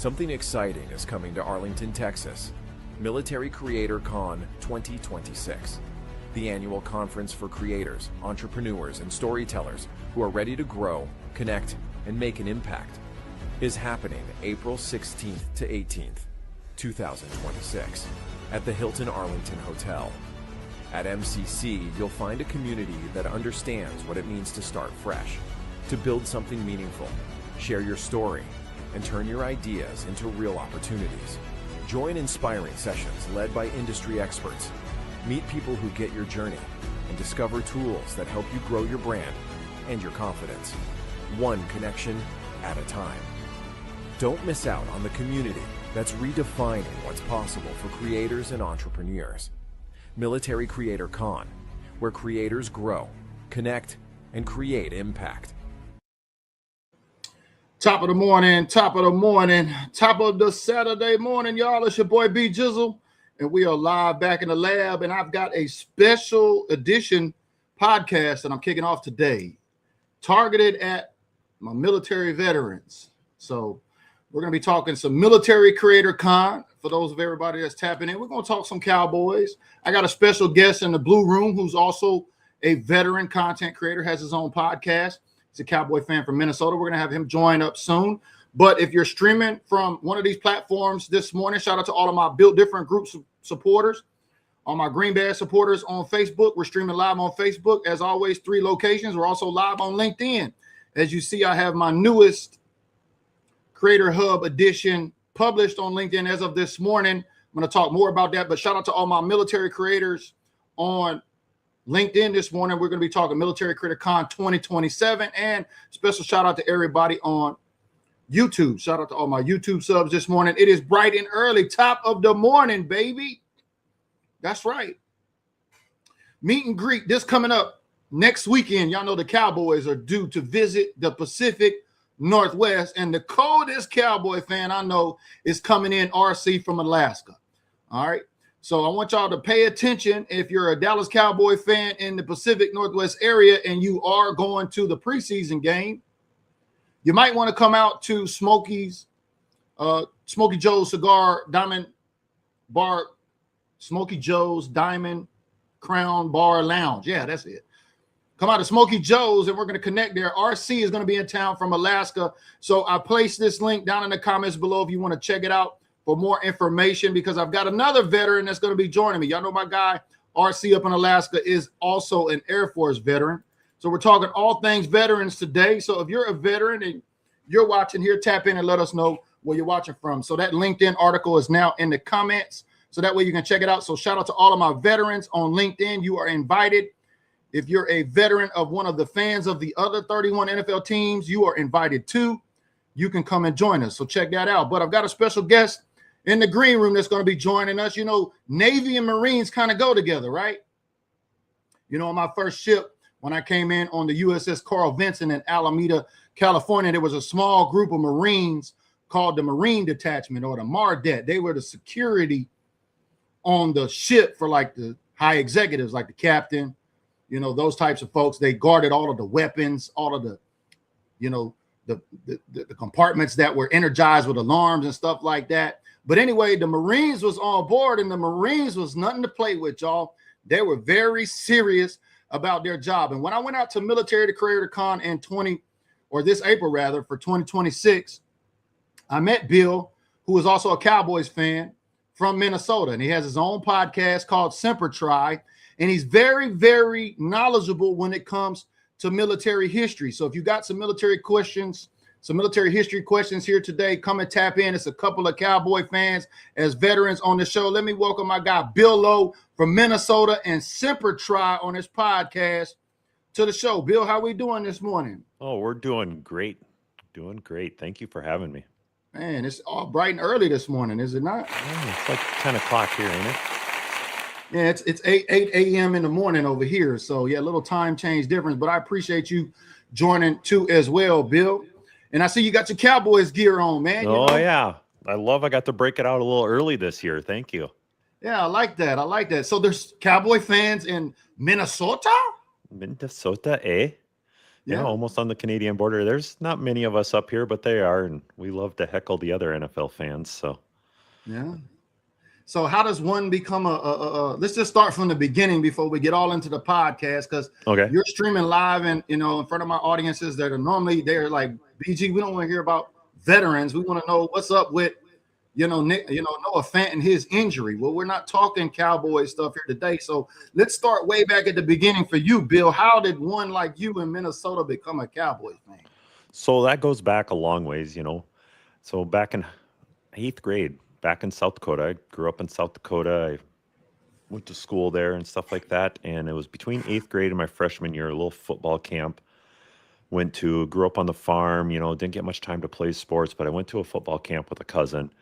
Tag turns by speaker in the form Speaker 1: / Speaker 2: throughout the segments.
Speaker 1: Something exciting is coming to Arlington, Texas. Military Creator Con 2026, the annual conference for creators, entrepreneurs, and storytellers who are ready to grow, connect, and make an impact, is happening April 16th to 18th, 2026, at the Hilton Arlington Hotel. At MCC, you'll find a community that understands what it means to start fresh, to build something meaningful, share your story, and turn your ideas into real opportunities. Join inspiring sessions led by industry experts. Meet people who get your journey and discover tools that help you grow your brand and your confidence, one connection at a time. Don't miss out on the community that's redefining what's possible for creators and entrepreneurs. Military Creator Con, where creators grow, connect, and create impact.
Speaker 2: Top of the morning, top of the Saturday morning, y'all. It's your boy B Jizzle, and we are live back in the lab, and I've got a special edition podcast that I'm kicking off today, targeted at my military veterans. So we're going to be talking some Military Creator Con for those of everybody that's tapping in. We're going to talk some Cowboys. I got a special guest in the Blue Room who's also a veteran content creator, has his own podcast. He's a Cowboy fan from Minnesota. We're going to have him join up soon. But if you're streaming from one of these platforms this morning, shout out to all of my Built Different groups supporters, all my Green Bag supporters on Facebook. We're streaming live on Facebook. As always, 3 locations. We're also live on LinkedIn. As you see, I have my newest Creator Hub edition published on LinkedIn as of this morning. I'm going to talk more about that, but shout out to all my military creators on LinkedIn this morning. We're going to be talking Military Creator Con 2027, and special shout out to everybody on YouTube. Shout out to all my YouTube subs this morning. It is bright and early, top of the morning, baby. That's right. Meet and greet this coming up next weekend. Y'all know the Cowboys are due to visit the Pacific Northwest, and the coldest Cowboy fan I know is coming in, RC from Alaska. All right. So I want y'all to pay attention. If you're a Dallas Cowboy fan in the Pacific Northwest area and you are going to the preseason game, you might want to come out to Smokey Joe's Cigar Diamond Bar, Smokey Joe's Diamond Crown Bar Lounge. Yeah, that's it. Come out to Smokey Joe's and we're going to connect there. RC is going to be in town from Alaska. So I placed this link down in the comments below if you want to check it out for more information, because I've got another veteran that's going to be joining me. Y'all know my guy, RC up in Alaska, is also an Air Force veteran. So we're talking all things veterans today. So if you're a veteran and you're watching here, tap in and let us know where you're watching from. So that LinkedIn article is now in the comments, so that way you can check it out. So shout out to all of my veterans on LinkedIn. You are invited. If you're a veteran of one of the fans of the other 31 NFL teams, you are invited too. You can come and join us. So check that out. But I've got a special guest in the green room that's going to be joining us. You know, Navy and Marines kind of go together, right? You know, on my first ship, when I came in on the USS Carl Vinson in Alameda, California, there was a small group of Marines called the Marine Detachment, or the MARDET. They were the security on the ship for like the high executives, like the captain, you know, those types of folks. They guarded all of the weapons, all of the, you know, the compartments that were energized with alarms and stuff like that. But anyway, the Marines was on board, and the Marines was nothing to play with, y'all. They were very serious about their job. And when I went out to Military Creator Con in this April rather, for 2026, I met Bill, who is also a Cowboys fan from Minnesota, and he has his own podcast called Semper Tri, and he's very, very knowledgeable when it comes to military history. So if you got some military questions, some military history questions here today, come and tap in. It's a couple of Cowboy fans as veterans on the show. Let me welcome my guy, Bill Lowe from Minnesota, and Semper Tri on his podcast to the show. Bill, how we doing this morning?
Speaker 3: Oh, we're doing great. Doing great. Thank you for having me.
Speaker 2: Man, it's all bright and early this morning, is it not?
Speaker 3: Yeah, it's like 10 o'clock here, ain't it?
Speaker 2: Yeah, it's 8 a.m. in the morning over here. So, yeah, a little time change difference. But I appreciate you joining too as well, Bill. And I see you got your Cowboys gear on, man.
Speaker 3: Yeah. I got to break it out a little early this year. Thank you.
Speaker 2: Yeah, I like that. So there's Cowboy fans in Minnesota?
Speaker 3: Minnesota, eh? Yeah, almost on the Canadian border. There's not many of us up here, but they are, and we love to heckle the other NFL fans. So
Speaker 2: yeah. So how does one become let's just start from the beginning before we get all into the podcast, because
Speaker 3: okay,
Speaker 2: you're streaming live and in front of my audiences that are normally they're like, BG, we don't want to hear about veterans. We want to know what's up with Nick, Noah Fant and his injury. Well, we're not talking Cowboys stuff here today. So let's start way back at the beginning for you, Bill. How did one like you in Minnesota become a Cowboys fan?
Speaker 3: so that goes back a long ways, So back in 8th grade, back in South Dakota, I grew up in South Dakota. I went to school there and stuff like that. And it was between 8th grade and my freshman year, a little football camp. Grew up on the farm, didn't get much time to play sports, but I went to a football camp with a cousin,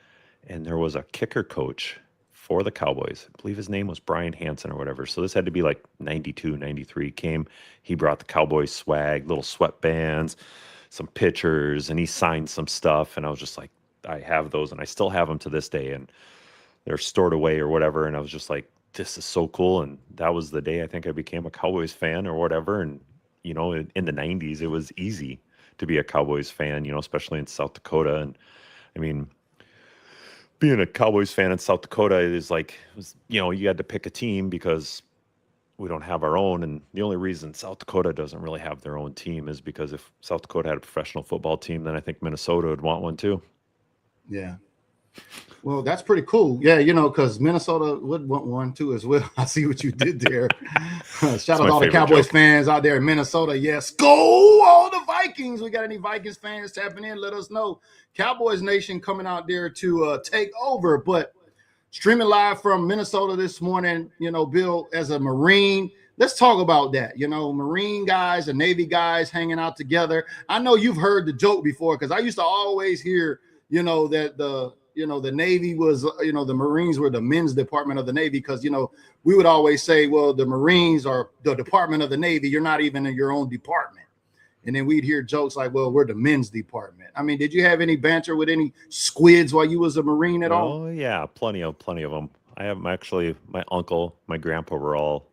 Speaker 3: and there was a kicker coach for the Cowboys. I believe his name was Brian Hansen or whatever. So this had to be like 92, 93. He brought the Cowboys swag, little sweatbands, some pictures, and he signed some stuff. And I was just like, I have those, and I still have them to this day, and they're stored away or whatever. And I was just like, this is so cool. And that was the day I think I became a Cowboys fan or whatever. And in the 90s, it was easy to be a Cowboys fan, especially in South Dakota. And I mean, being a Cowboys fan in South Dakota is like, you had to pick a team because we don't have our own. And the only reason South Dakota doesn't really have their own team is because if South Dakota had a professional football team, then I think Minnesota would want one too.
Speaker 2: Yeah. Well, that's pretty cool. Yeah, because Minnesota would want one too as well. I see what you did there. Shout out to all the Cowboys fans out there in Minnesota. Yes, go all the Vikings. We got any Vikings fans tapping in? Let us know. Cowboys Nation coming out there to take over. But streaming live from Minnesota this morning, Bill, as a Marine, let's talk about that. Marine guys and Navy guys hanging out together. I know you've heard the joke before, because I used to always hear, that the Navy was, the Marines were the men's department of the Navy, because, we would always say, well, the Marines are the department of the Navy. You're not even in your own department. And then we'd hear jokes like, well, we're the men's department. I mean, did you have any banter with any squids while you was a Marine at all?
Speaker 3: Oh, yeah, plenty of them. I have actually, my uncle, my grandpa were all,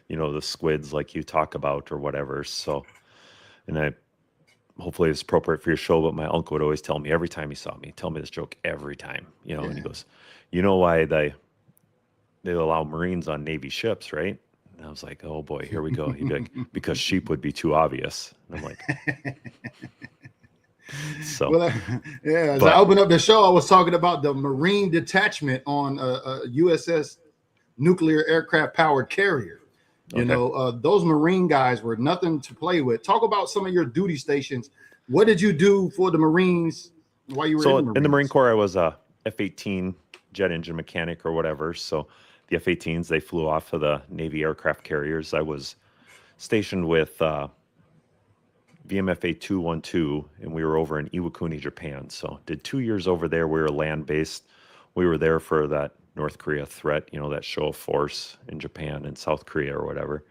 Speaker 3: the squids like you talk about or whatever. So, and hopefully it's appropriate for your show, but my uncle would always tell me every time he saw me, tell me this joke every time, and he goes, why they allow Marines on Navy ships, right? And I was like, oh boy, here we go. He'd be like, because sheep would be too obvious. And I'm like, so.
Speaker 2: Well, as I opened up the show, I was talking about the Marine detachment on a USS nuclear aircraft powered carrier. Those Marine guys were nothing to play with. Talk about some of your duty stations. What did you do for the Marines while you were
Speaker 3: in the Marine Corps? I was a F-18 jet engine mechanic or whatever. So the F-18s, they flew off of the Navy aircraft carriers. I was stationed with VMFA 212, and we were over in Iwakuni, Japan. So did 2 years over there. We were land-based. We were there for that North Korea threat, that show of force in Japan and South Korea or whatever.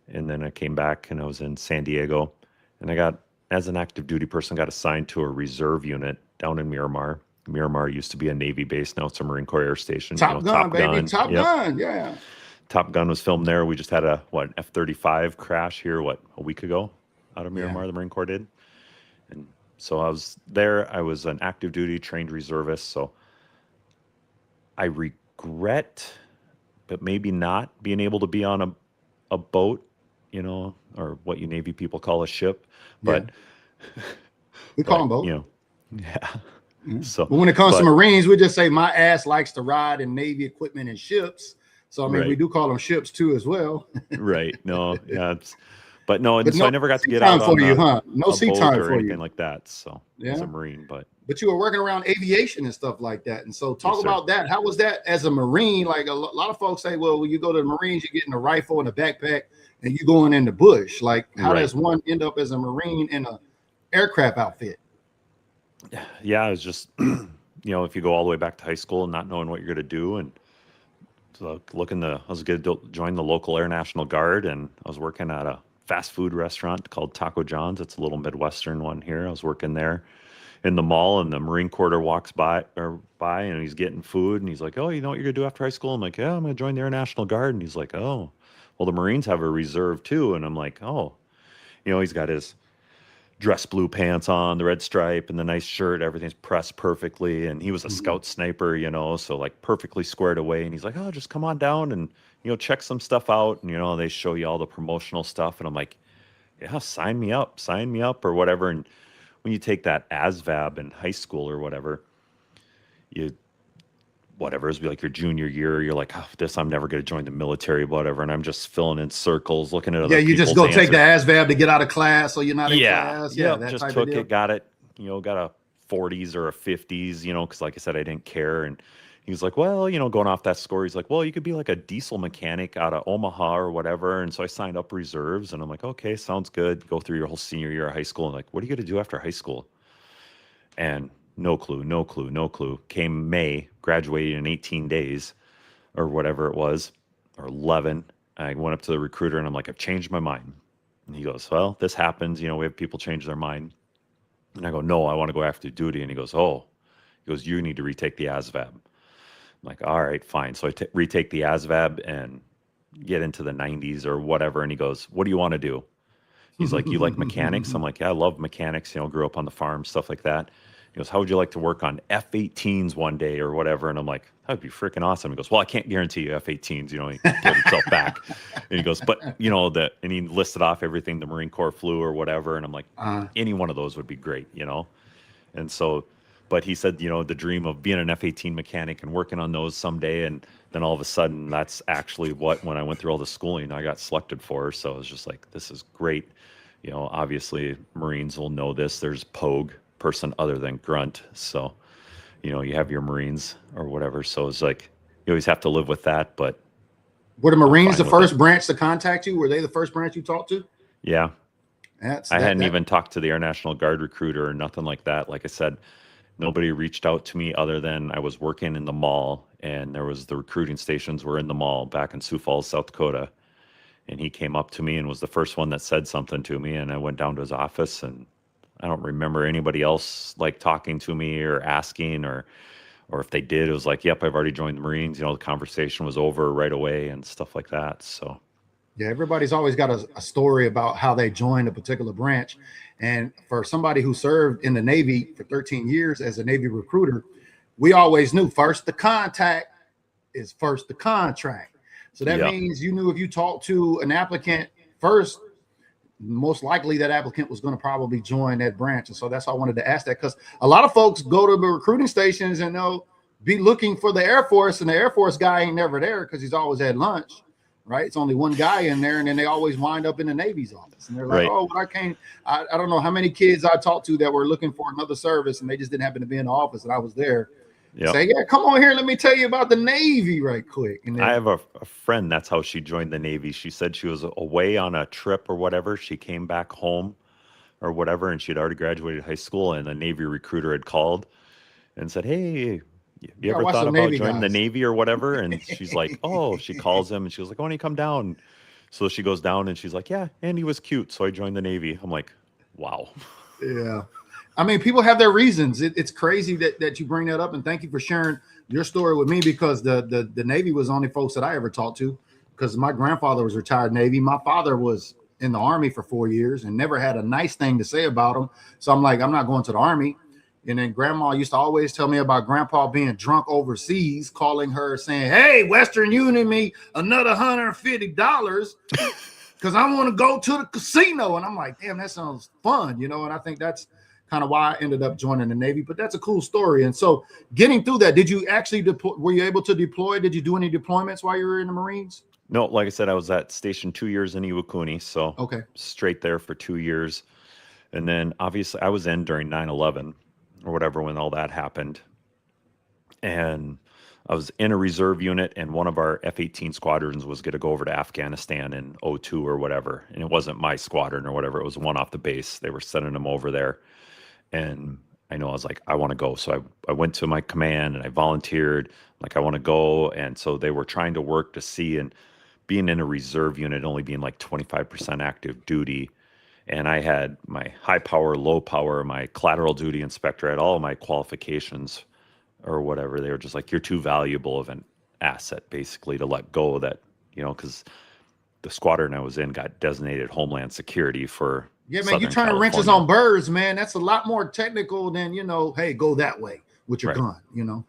Speaker 3: And then I came back and I was in San Diego, and I got, as an active duty person, got assigned to a reserve unit down in Miramar. Miramar used to be a Navy base. Now it's a Marine Corps Air Station.
Speaker 2: Top Gun, baby. Top Gun. Yeah.
Speaker 3: Top Gun was filmed there. We just had a F-35 crash here, a week ago out of Miramar, the Marine Corps did. And so I was there. I was an active duty trained reservist. So I regret, but maybe not, being able to be on a boat, or what you Navy people call a ship. But
Speaker 2: we call them boats.
Speaker 3: Yeah. So,
Speaker 2: but when it comes to Marines, we just say my ass likes to ride in Navy equipment and ships. So I mean, we do call them ships too as well.
Speaker 3: Right. No. Yeah. So I never got to get out
Speaker 2: for you, huh? No
Speaker 3: sea
Speaker 2: time
Speaker 3: or
Speaker 2: for
Speaker 3: anything
Speaker 2: you
Speaker 3: like that. So as a Marine, but
Speaker 2: you were working around aviation and stuff like that. And so talk about that. How was that as a Marine? Like a lot of folks say, well, when you go to the Marines, you're getting a rifle and a backpack and you going in the bush. Like how does one end up as a Marine in a aircraft outfit?
Speaker 3: Yeah, it was just, if you go all the way back to high school and not knowing what you're going to do, and so I was going to join the local Air National Guard, and I was working at a fast food restaurant called Taco John's. It's a little Midwestern one here. I was working there in the mall, and the Marine Corps walks by, and he's getting food, and he's like, oh, you know what you're going to do after high school? I'm like, yeah, I'm going to join the Air National Guard. And he's like, oh, well, the Marines have a reserve too. And I'm like, oh. He's got his dress blue pants on, the red stripe and the nice shirt, everything's pressed perfectly. And he was a scout sniper, so like perfectly squared away. And he's like, oh, just come on down and, check some stuff out. And, they show you all the promotional stuff. And I'm like, yeah, sign me up or whatever. And when you take that ASVAB in high school or whatever, it's be like your junior year, you're like, oh, I'm never going to join the military, whatever. And I'm just filling in circles, looking at other
Speaker 2: you just go take the ASVAB to get out of class, so you're not in class.
Speaker 3: Yeah, that just took it, got it, got a 40s or a 50s, because like I said, I didn't care. And he was like, well, going off that score, he's like, well, you could be like a diesel mechanic out of Omaha or whatever. And so I signed up reserves, and I'm like, okay, sounds good. Go through your whole senior year of high school. And like, what are you going to do after high school? And no clue. Came May, graduated in 18 days or whatever it was, or 11. I went up to the recruiter and I'm like, I've changed my mind. And he goes, well, this happens. We have people change their mind. And I go, no, I want to go after duty. And he goes, you need to retake the ASVAB. I'm like, all right, fine. So I retake the ASVAB and get into the 90s or whatever. And he goes, what do you want to do? He's like, you like mechanics? I'm like, yeah, I love mechanics. Grew up on the farm, stuff like that. He goes, how would you like to work on F-18s one day or whatever? And I'm like, that'd be freaking awesome. He goes, well, I can't guarantee you F-18s. He pulled himself back. And he goes, but, and he listed off everything the Marine Corps flew or whatever. And I'm like, any one of those would be great, And so, but he said, the dream of being an F-18 mechanic and working on those someday. And then all of a sudden, that's actually when I went through all the schooling, I got selected for. So I was just like, this is great. Obviously, Marines will know this. There's POG, person other than grunt, so you have your Marines or whatever, so it's like you always have to live with that. But
Speaker 2: were the Marines the first branch to contact you? Were they the first branch you talked to?
Speaker 3: Yeah, I hadn't even talked to the Air National Guard recruiter or nothing like that. Like I said, nobody reached out to me other than I was working in the mall, and there was the recruiting stations were in the mall back in Sioux Falls, South Dakota, and he came up to me and was the first one that said something to me, and I went down to his office, and I don't remember anybody else like talking to me or asking, or if they did, it was like, yep, I've already joined the Marines. The conversation was over right away and stuff like that. So
Speaker 2: yeah, everybody's always got a story about how they joined a particular branch. And for somebody who served in the Navy for 13 years as a Navy recruiter, we always knew first the contact is first the contract. So that means you knew if you talked to an applicant first, most likely that applicant was going to probably join that branch. And so that's why I wanted to ask that, because a lot of folks go to the recruiting stations and they'll be looking for the Air Force, and the Air Force guy ain't never there because he's always at lunch, right? It's only one guy in there, and then they always wind up in the Navy's office. And they're like, oh, well, I don't know how many kids I talked to that were looking for another service, and they just didn't happen to be in the office, and I was there. Say, yeah, come on here. Let me tell you about the Navy right quick. And then,
Speaker 3: I have a friend. That's how she joined the Navy. She said she was away on a trip or whatever. She came back home or whatever, and she had already graduated high school, and the Navy recruiter had called and said, hey, you ever thought about joining the Navy or whatever? And she's like, oh, she calls him, and she was like, why don't you come down? So she goes down, and she's like, yeah, and he was cute, so I joined the Navy. I'm like, wow.
Speaker 2: Yeah. I mean, people have their reasons. It's crazy that you bring that up, and thank you for sharing your story with me, because the Navy was the only folks that I ever talked to, because my grandfather was retired Navy. My father was in the Army for 4 years and never had a nice thing to say about him. So I'm like, I'm not going to the Army. And then grandma used to always tell me about grandpa being drunk overseas, calling her saying, hey, Western Union me another $150 because I want to go to the casino. And I'm like, damn, that sounds fun, And I think that's kind of why I ended up joining the Navy. But that's a cool story. And so getting through that, did you actually were you able to deploy? Did you do any deployments while you were in the Marines?
Speaker 3: No, like I said, I was at station 2 years in Iwakuni. So straight there for 2 years. And then obviously I was in during 9/11 or whatever when all that happened. And I was in a reserve unit, and one of our F-18 squadrons was going to go over to Afghanistan in '02 or whatever. And it wasn't my squadron or whatever. It was one off the base. They were sending them over there. And I know I was like, I want to go. So I went to my command and I volunteered. Like, I want to go. And so they were trying to work to see, and being in a reserve unit, only being like 25% active duty. And I had my high power, low power, my collateral duty inspector, I had all of my qualifications or whatever. They were just like, you're too valuable of an asset basically to let go of that, because the squadron I was in got designated Homeland Security for
Speaker 2: Yeah, man, you
Speaker 3: Southern
Speaker 2: turning wrenches
Speaker 3: California.
Speaker 2: on birds, man. That's a lot more technical than, hey, go that way with your
Speaker 3: Right.
Speaker 2: gun,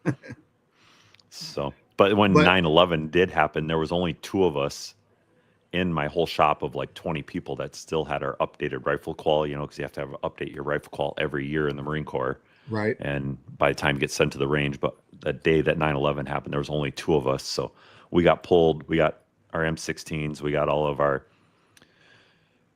Speaker 3: So, but when
Speaker 2: But
Speaker 3: 9/11 did happen, there was only 2 of us in my whole shop of like 20 people that still had our updated rifle qual, because you have to update your rifle qual every year in the Marine Corps.
Speaker 2: right.
Speaker 3: And by the time you get sent to the range, but the day that 9/11 happened, there was only 2 of us. So we got pulled. We got our M16s. We got all of our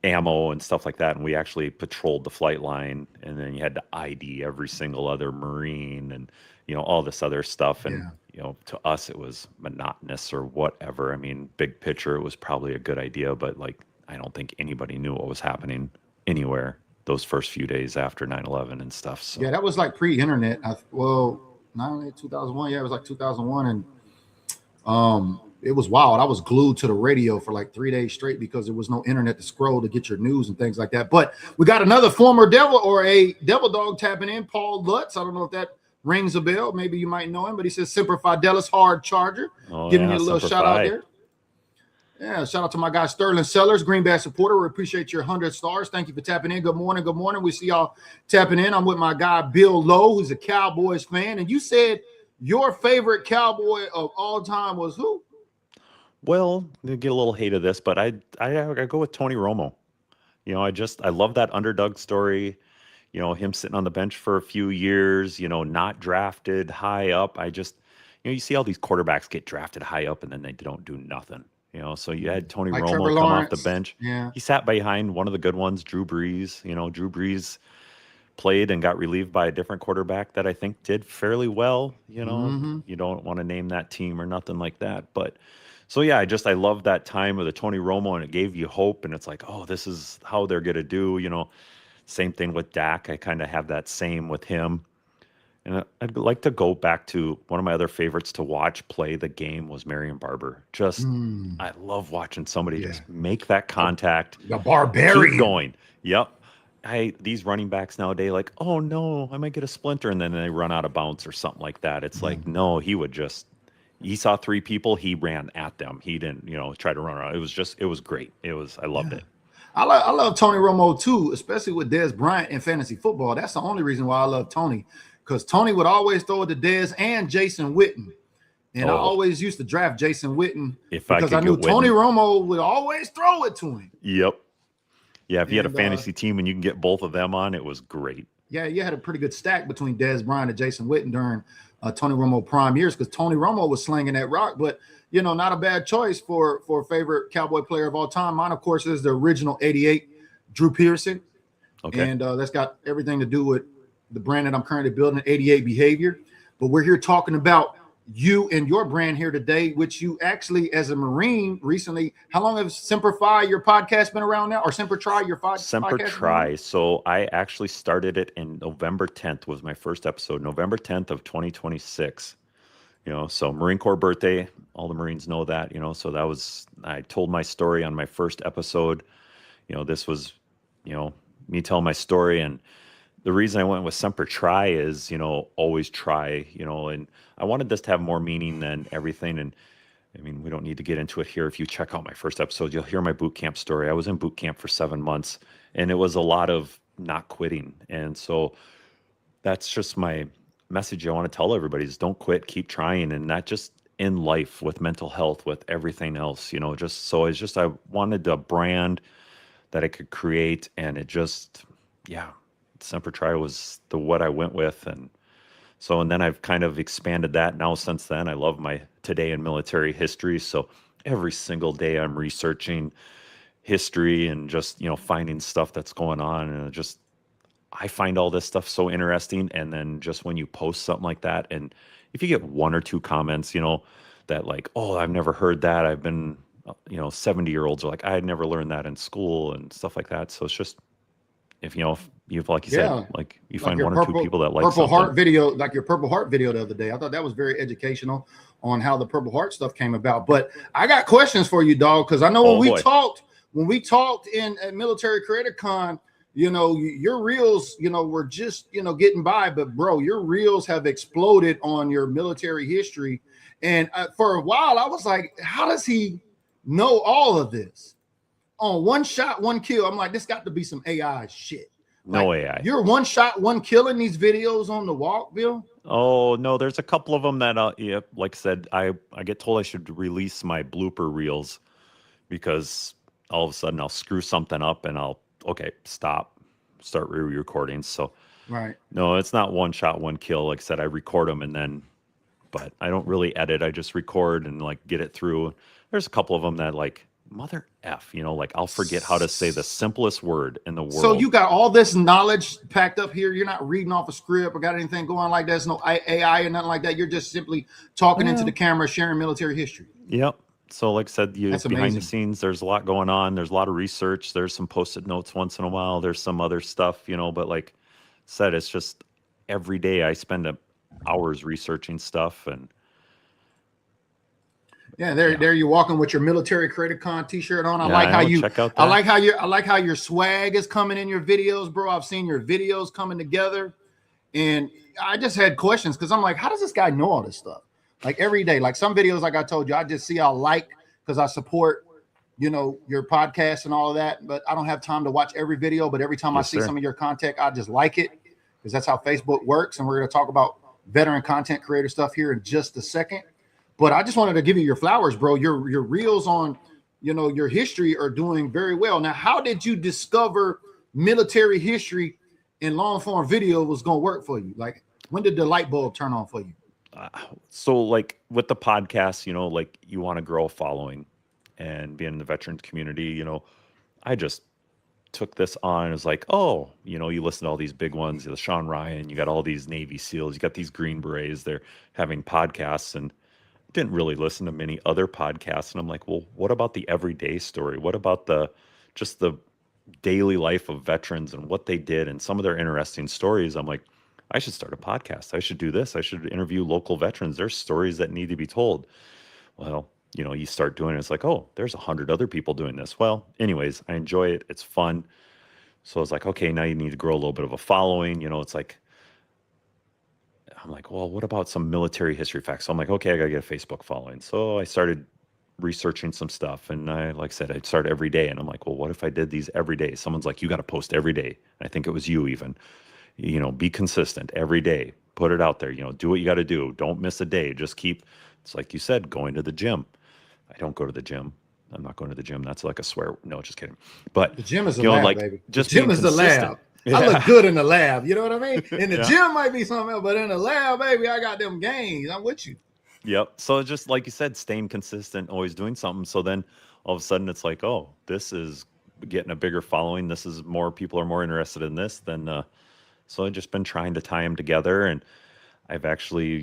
Speaker 3: ammo and stuff like that. And we actually patrolled the flight line. And then you had to ID every single other Marine and, all this other stuff. And, to us, it was monotonous or whatever. I mean, big picture, it was probably a good idea, but like, I don't think anybody knew what was happening anywhere those first few days after 9/11 and stuff. So
Speaker 2: Yeah, that was like pre-internet. Not only 2001. Yeah, it was like 2001. And it was wild. I was glued to the radio for like 3 days straight because there was no internet to scroll to get your news and things like that. But we got another former devil or a devil dog tapping in, Paul Lutz. I don't know if that rings a bell. Maybe you might know him, but he says Semper Fidelis Hard Charger. Giving you a little shout out there. Yeah, shout out to my guy Sterling Sellers, Green Bay supporter. We appreciate your 100 stars. Thank you for tapping in. Good morning. Good morning. We see y'all tapping in. I'm with my guy Bill Lowe, who's a Cowboys fan. And you said your favorite Cowboy of all time was who?
Speaker 3: Well, they get a little hate of this, but I go with Tony Romo. I love that underdog story. Him sitting on the bench for a few years, not drafted high up. You see all these quarterbacks get drafted high up and then they don't do nothing. So you had Tony
Speaker 2: Like
Speaker 3: Romo
Speaker 2: Trevor
Speaker 3: come
Speaker 2: Lawrence.
Speaker 3: off the bench.
Speaker 2: Yeah.
Speaker 3: He sat behind one of the good ones, Drew Brees. Drew Brees played and got relieved by a different quarterback that I think did fairly well. You don't want to name that team or nothing like that. But so, yeah, I love that time of the Tony Romo, and it gave you hope. And it's like, oh, this is how they're going to do, Same thing with Dak. I kind of have that same with him. And I'd like to go back to one of my other favorites to watch play the game was Marion Barber. I love watching somebody just make that contact.
Speaker 2: The barbarian.
Speaker 3: Keep going. Yep. These running backs nowadays, like, oh no, I might get a splinter, and then they run out of bounds or something like that. It's like, no, he saw 3 people, he ran at them. He didn't, try to run around. It was great. I loved it.
Speaker 2: I love Tony Romo too, especially with Dez Bryant in fantasy football. That's the only reason why I love Tony, because Tony would always throw it to Dez and Jason Witten. And I always used to draft Jason Witten because I knew Tony Romo would always throw it to him.
Speaker 3: Yep. Yeah, if you had a fantasy team and you can get both of them on, it was great.
Speaker 2: Yeah, you had a pretty good stack between Dez Bryant and Jason Witten during Tony Romo prime years, because Tony Romo was slinging that rock. But, not a bad choice for a favorite Cowboy player of all time. Mine, of course, is the original 88, Drew Pearson. Okay. And that's got everything to do with the brand that I'm currently building, 88 Behavior. But we're here talking about you and your brand here today, which you actually, as a Marine recently, how long has Semper Fi, your podcast, been around now? Or Semper Tri, your podcast?
Speaker 3: Semper Tri. So I actually started it in November 10th was my first episode, November 10th of 2026. So Marine Corps birthday, all the Marines know that, so I told my story on my first episode. This was, me telling my story. And the reason I went with Semper Tri is, always try, and I wanted this to have more meaning than everything. And I mean, we don't need to get into it here. If you check out my first episode, you'll hear my boot camp story. I was in boot camp for 7 months, and it was a lot of not quitting. And so that's just my message I want to tell everybody is don't quit, keep trying, and not just in life, with mental health, with everything else, I wanted a brand that I could create, and it just, Semper Tri was what I went with. And then I've kind of expanded that now since then. I love my today in military history. So every single day I'm researching history and just, finding stuff that's going on. And I find all this stuff so interesting. And then just when you post something like that, and if you get 1 or 2 comments, that like, oh, I've never heard that. I've been, 70-year-olds are like, I had never learned that in school and stuff like that. So it's just, if you've, like you said, like you find 1 or 2 people that like
Speaker 2: Purple
Speaker 3: something.
Speaker 2: Heart video, like your Purple Heart video the other day. I thought that was very educational on how the Purple Heart stuff came about. But I got questions for you, dog, because I know when we talked in at Military Creator Con, your reels, were just, getting by. But bro, your reels have exploded on your military history. And for a while, I was like, how does he know all of this? on one shot, one kill. I'm like, this got to be some AI shit.
Speaker 3: No
Speaker 2: Like,
Speaker 3: AI.
Speaker 2: You're one shot, one kill in these videos on the walk, Bill?
Speaker 3: Oh no, there's a couple of them that yeah, like I said, I get told I should release my blooper reels because all of a sudden I'll screw something up and I'll stop, start re-recording. So
Speaker 2: Right.
Speaker 3: no, it's not one shot, one kill. Like I said, I record them and then, but I don't really edit. I just record and like get it through. There's a couple of them that like mother F, like I'll forget how to say the simplest word in the world.
Speaker 2: So you got all this knowledge packed up here. You're not reading off a script or got anything going like that. There's no AI or nothing like that. You're just simply talking into the camera, sharing military history.
Speaker 3: Yep. So like I said,
Speaker 2: That's
Speaker 3: behind
Speaker 2: amazing.
Speaker 3: the scenes, there's a lot going on. There's a lot of research. There's some post-it notes once in a while. There's some other stuff, but like I said, it's just every day I spend hours researching stuff. And
Speaker 2: there you're walking with your military Creator Con t-shirt on. I
Speaker 3: Yeah,
Speaker 2: like
Speaker 3: I
Speaker 2: how
Speaker 3: know,
Speaker 2: you
Speaker 3: check out
Speaker 2: I
Speaker 3: that.
Speaker 2: like how your swag is coming in your videos, bro. I've seen your videos coming together, and I just had questions because I'm like, how does this guy know all this stuff? Like every day, like some videos, like I told you, I just see I like because I support, your podcast and all of that, but I don't have time to watch every video. But every time I
Speaker 3: Yes,
Speaker 2: see
Speaker 3: sir.
Speaker 2: some of your content, I just like it because that's how Facebook works. And we're going to talk about veteran content creator stuff here in just a second. But I just wanted to give you your flowers, bro. Your reels on, your history are doing very well. Now, how did you discover military history and long form video was going to work for you? Like, when did the light bulb turn on for you?
Speaker 3: So like with the podcast, like you want to grow a following and be in the veteran community, I just took this on and was like, oh, you listen to all these big ones, the Sean Ryan, you got all these Navy SEALs, you got these Green Berets, they're having podcasts, and didn't really listen to many other podcasts. And I'm like, well, what about the everyday story? What about just the daily life of veterans and what they did and some of their interesting stories? I'm like, I should start a podcast. I should do this. I should interview local veterans. There's stories that need to be told. Well, you start doing it. It's like, oh, there's 100 other people doing this. Well, anyways, I enjoy it. It's fun. So I was like, okay, now you need to grow a little bit of a following. It's like, I'm like, well, what about some military history facts? So I'm like, okay, I got to get a Facebook following. So I started researching some stuff. And like I said, I'd start every day. And I'm like, well, what if I did these every day? Someone's like, you got to post every day. I think it was you even. Be consistent every day. Put it out there. Do what you got to do. Don't miss a day. Just keep, it's like you said, going to the gym. I don't go to the gym. I'm not going to the gym. That's like a swear. No, just kidding. But
Speaker 2: the gym is a lab,
Speaker 3: like,
Speaker 2: baby.
Speaker 3: Just
Speaker 2: the gym
Speaker 3: being
Speaker 2: is the
Speaker 3: consistent.
Speaker 2: lab. I look good in the lab. You know what I mean? In the
Speaker 3: Yeah.
Speaker 2: gym might be something else, but in the lab, baby, I got them gains. I'm with you.
Speaker 3: Yep. So just like you said, staying consistent, always doing something. So then all of a sudden it's like, oh, this is getting a bigger following. This is more people are more interested in this than. So I've just been trying to tie them together, and I've actually,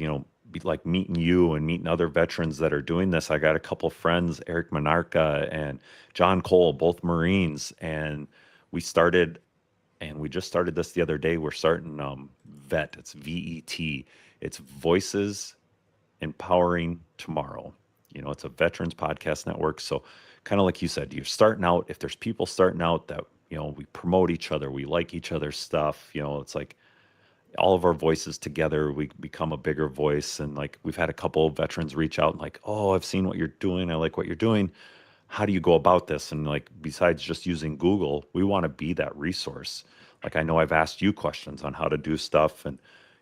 Speaker 3: be like meeting you and meeting other veterans that are doing this. I got a couple friends, Eric Monarca and John Cole, both Marines, and we just started this the other day. We're starting VET. It's VET. It's Voices Empowering Tomorrow. It's a veterans podcast network. So kind of like you said, you're starting out. If there's people starting out that, we promote each other, we like each other's stuff, it's like all of our voices together, we become a bigger voice. And like, we've had a couple of veterans reach out and like, oh, I've seen what you're doing. I like what you're doing. How do you go about this? And like, besides just using Google, we want to be that resource. Like, I know I've asked you questions on how to do stuff, and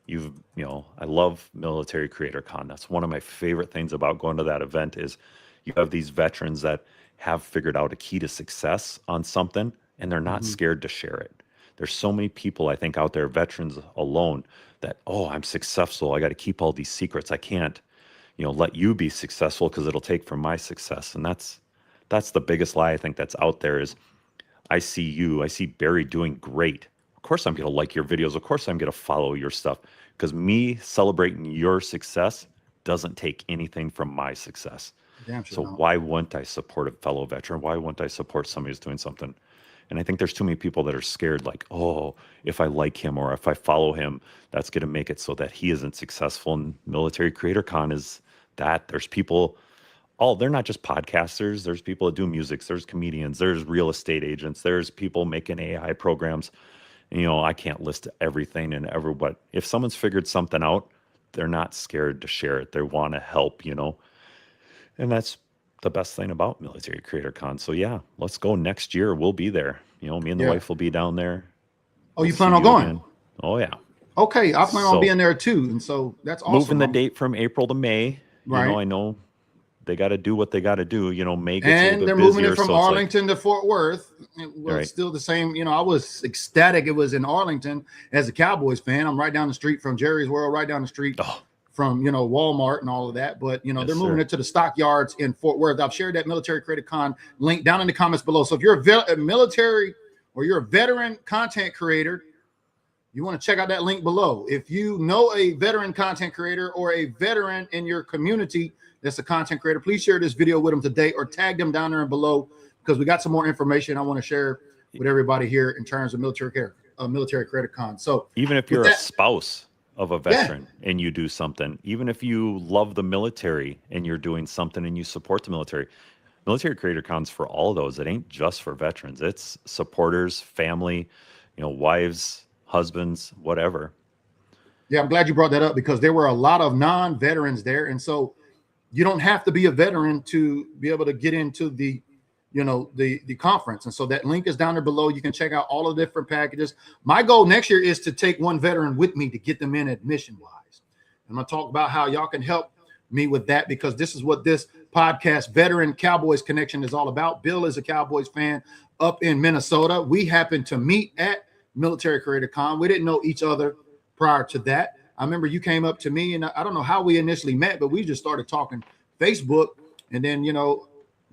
Speaker 3: I love Military Creator Con. That's one of my favorite things about going to that event is you have these veterans that have figured out a key to success on something, and they're not scared to share it. There's so many people, I think, out there, veterans alone, that, oh, I'm successful. I got to keep all these secrets. I can't, let you be successful because it'll take from my success. And that's the biggest lie I think that's out there is I see Barry doing great. Of course I'm going to like your videos. Of course I'm going to follow your stuff, because me celebrating your success doesn't take anything from my success. So why wouldn't I support a fellow veteran? Why wouldn't I support somebody who's doing something? And I think there's too many people that are scared, like, oh, if I like him or if I follow him, that's going to make it so that he isn't successful. And Military Creator Con is that. There's people, they're not just podcasters. There's people that do music. There's comedians. There's real estate agents. There's people making AI programs. And, I can't list everything and but if someone's figured something out, they're not scared to share it. They want to help, and that's the best thing about Military Creator Con. So yeah, let's go next year. We'll be there. You know, me and the wife will be down there.
Speaker 2: Oh, you plan on going? Again.
Speaker 3: Oh yeah.
Speaker 2: Okay, I plan on being there too, and so that's awesome.
Speaker 3: Moving the date from April to May. Right. You know, I know they got to do what they got to do. You know, May gets a little bit
Speaker 2: they're
Speaker 3: busier,
Speaker 2: moving it from Arlington to Fort Worth. It was still the same. You know, I was ecstatic. It was in Arlington as a Cowboys fan. I'm right down the street from Jerry's World, right down the street from, you know, Walmart and all of that. But, you know, they're moving it to the stockyards in Fort Worth. I've shared that Military Creator Con link down in the comments below. So if you're a military or you're a veteran content creator, you want to check out that link below. If you know a veteran content creator or a veteran in your community that's a content creator, please share this video with them today or tag them down there and below, because we got some more information I want to share with everybody here in terms of Military Creator Con. So
Speaker 3: even if you're a spouse of a veteran and you do something, even if you love the military and you're doing something and you support the military Creator Con's for all of those. It ain't just for veterans. It's supporters, family, you know, wives, husbands, whatever.
Speaker 2: Yeah, I'm glad you brought that up, because there were a lot of non-veterans there. And so you don't have to be a veteran to be able to get into the, you know, the conference. And so that link is down there below. You can check out all of the different packages. My goal next year is to take one veteran with me to get them in admission wise. I'm going to talk about how y'all can help me with that, because this is what this podcast, Veteran Cowboys Connection, is all about. Bill is a Cowboys fan up in Minnesota. We happened to meet at Military Creator Con. We didn't know each other prior to that. I remember you came up to me, and I don't know how we initially met, but we just started talking Facebook. And then, you know,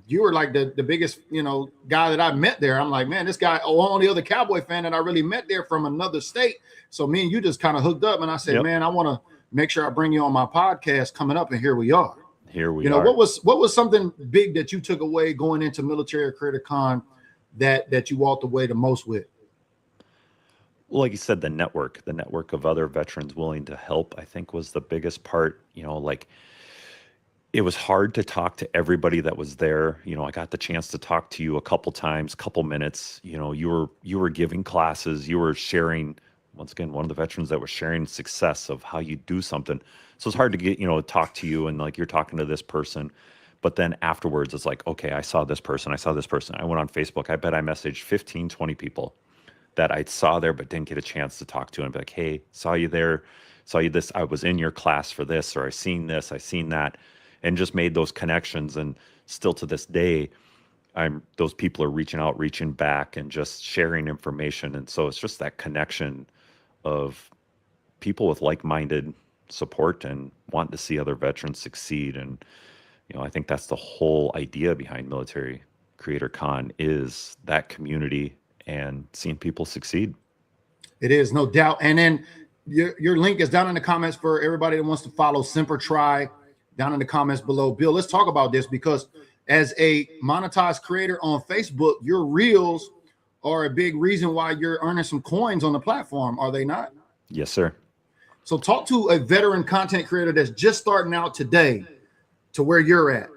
Speaker 2: you were like the biggest, you know, guy that I met there. I'm like, man, this guy, only other Cowboy fan that I really met there from another state. So me and you just kind of hooked up, and I said, man, I want to make sure I bring you on my podcast coming up. And here we are.
Speaker 3: Here we
Speaker 2: are. You know, what was something big that you took away going into Military Creator Con that you walked away the most with?
Speaker 3: Well, like you said, the network of other veterans willing to help, I think, was the biggest part. You know, like, it was hard to talk to everybody that was there. You know, I got the chance to talk to you a couple times, couple minutes. You know, you were giving classes, you were sharing, once again, one of the veterans that was sharing success of how you do something. So it's hard to get, you know, talk to you, and like you're talking to this person. But then afterwards, it's like, okay, I saw this person. I went on Facebook. I bet I messaged 15, 20 people that I saw there but didn't get a chance to talk to, and be like, hey, saw you there, saw you this, I was in your class for this, or I seen this, I seen that, and just made those connections. And still to this day, those people are reaching out, reaching back, and just sharing information. And so it's just that connection of people with like-minded support and wanting to see other veterans succeed. And, you know, I think that's the whole idea behind Military Creator Con, is that community and seeing people succeed.
Speaker 2: It is, no doubt. And then your link is down in the comments for everybody that wants to follow Semper Tri, down in the comments below. Bill, let's talk about this, because as a monetized creator on Facebook, your reels are a big reason why you're earning some coins on the platform, are they not?
Speaker 3: Yes, sir.
Speaker 2: So talk to a veteran content creator that's just starting out today to where you're at.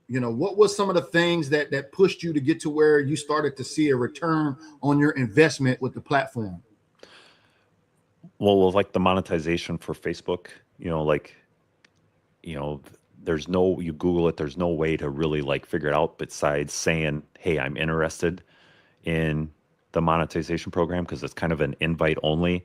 Speaker 2: You know, what was some of the things that pushed you to get to where you started to see a return on your investment with the platform?
Speaker 3: Well, like the monetization for Facebook, you know, like, you know, you Google it, there's no way to really like figure it out besides saying, hey, I'm interested in the monetization program, because it's kind of an invite only.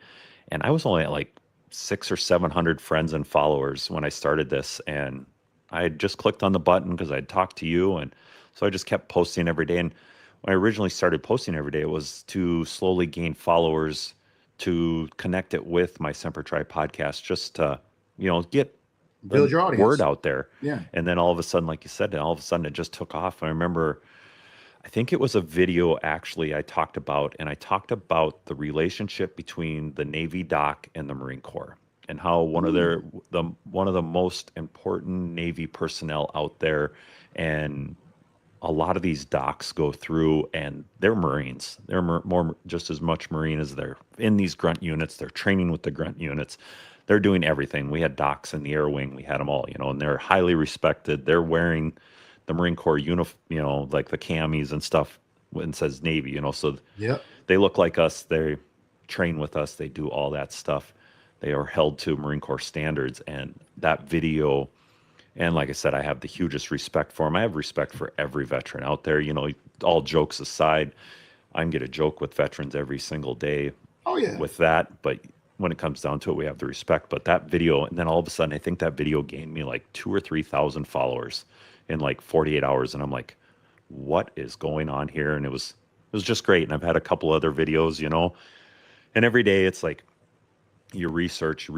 Speaker 3: And I was only at like 600 or 700 friends and followers when I started this, and I had just clicked on the button because I'd talked to you, and so I just kept posting every day. And when I originally started posting every day, it was to slowly gain followers, to connect it with my Semper Tri podcast, just to, you know, get
Speaker 2: build your audience,
Speaker 3: word out there.
Speaker 2: Yeah.
Speaker 3: And then all of a sudden, like you said, all of a sudden it just took off. And I remember, I think it was a video actually I talked about the relationship between the Navy doc and the Marine Corps, and how one of the most important Navy personnel out there. And a lot of these docs go through, and they're Marines. They're more just as much Marine as they're in these grunt units. They're training with the grunt units. They're doing everything. We had docs in the Air Wing. We had them all, you know, and they're highly respected. They're wearing the Marine Corps uniform, you know, like the camis and stuff, when it says Navy, you know, so they look like us. They train with us. They do all that stuff. They are held to Marine Corps standards. And that video And like I said, I have the hugest respect for them. I have respect for every veteran out there. You know, all jokes aside, I can get a joke with veterans every single day
Speaker 2: Oh yeah.
Speaker 3: with that. But when it comes down to it, we have the respect. But that video, and then all of a sudden, I think that video gained me like 2,000 or 3,000 followers in like 48 hours. And I'm like, what is going on here? And it was just great. And I've had a couple other videos, you know, and every day it's like, you research,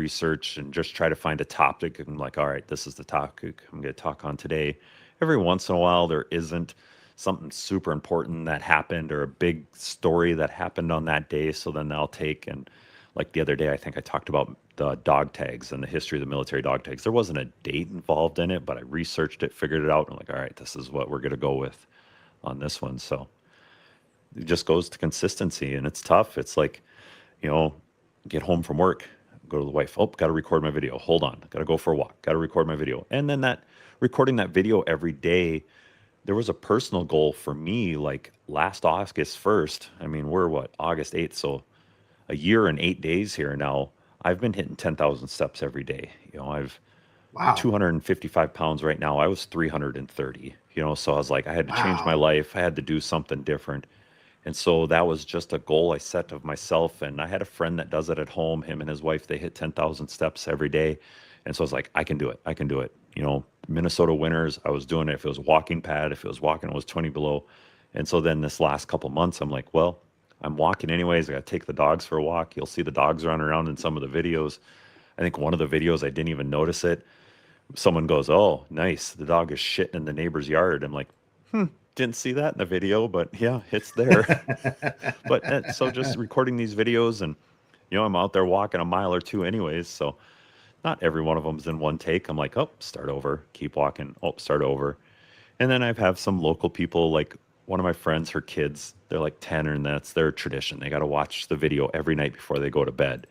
Speaker 3: and just try to find a topic. And I'm like, all right, this is the topic I'm going to talk on today. Every once in a while, there isn't something super important that happened or a big story that happened on that day. So then I'll take, and like the other day, I think I talked about the dog tags and the history of the military dog tags. There wasn't a date involved in it, but I researched it, figured it out. And I'm like, all right, this is what we're going to go with on this one. So it just goes to consistency, and it's tough. It's like, you know, get home from work, go to the wife. Oh, got to record my video. Hold on. Got to go for a walk. Got to record my video. And then that recording that video every day, there was a personal goal for me, like last August 1st. I mean, we're what, August 8th. So a year and 8 days here now, I've been hitting 10,000 steps every day. You know, I've
Speaker 2: Wow.
Speaker 3: 255 pounds right now. I was 330, you know, so I was like, I had to change my
Speaker 2: Wow.
Speaker 3: life. I had to do something different. And so that was just a goal I set of myself. And I had a friend that does it at home. Him and his wife, they hit 10,000 steps every day. And so I was like, I can do it. I can do it. You know, Minnesota winters, I was doing it. If it was walking pad, if it was walking, it was 20 below. And so then this last couple months, I'm like, well, I'm walking anyways. I got to take the dogs for a walk. You'll see the dogs run around in some of the videos. I think one of the videos, I didn't even notice it. Someone goes, oh, nice. The dog is shitting in the neighbor's yard. I'm like, didn't see that in the video, but yeah, it's there. But so just recording these videos, and, you know, I'm out there walking a mile or two anyways. So not every one of them's in one take. I'm like, oh, start over, keep walking. Oh, start over. And then I have some local people, like one of my friends, her kids, they're like 10, and that's their tradition. They got to watch the video every night before they go to bed.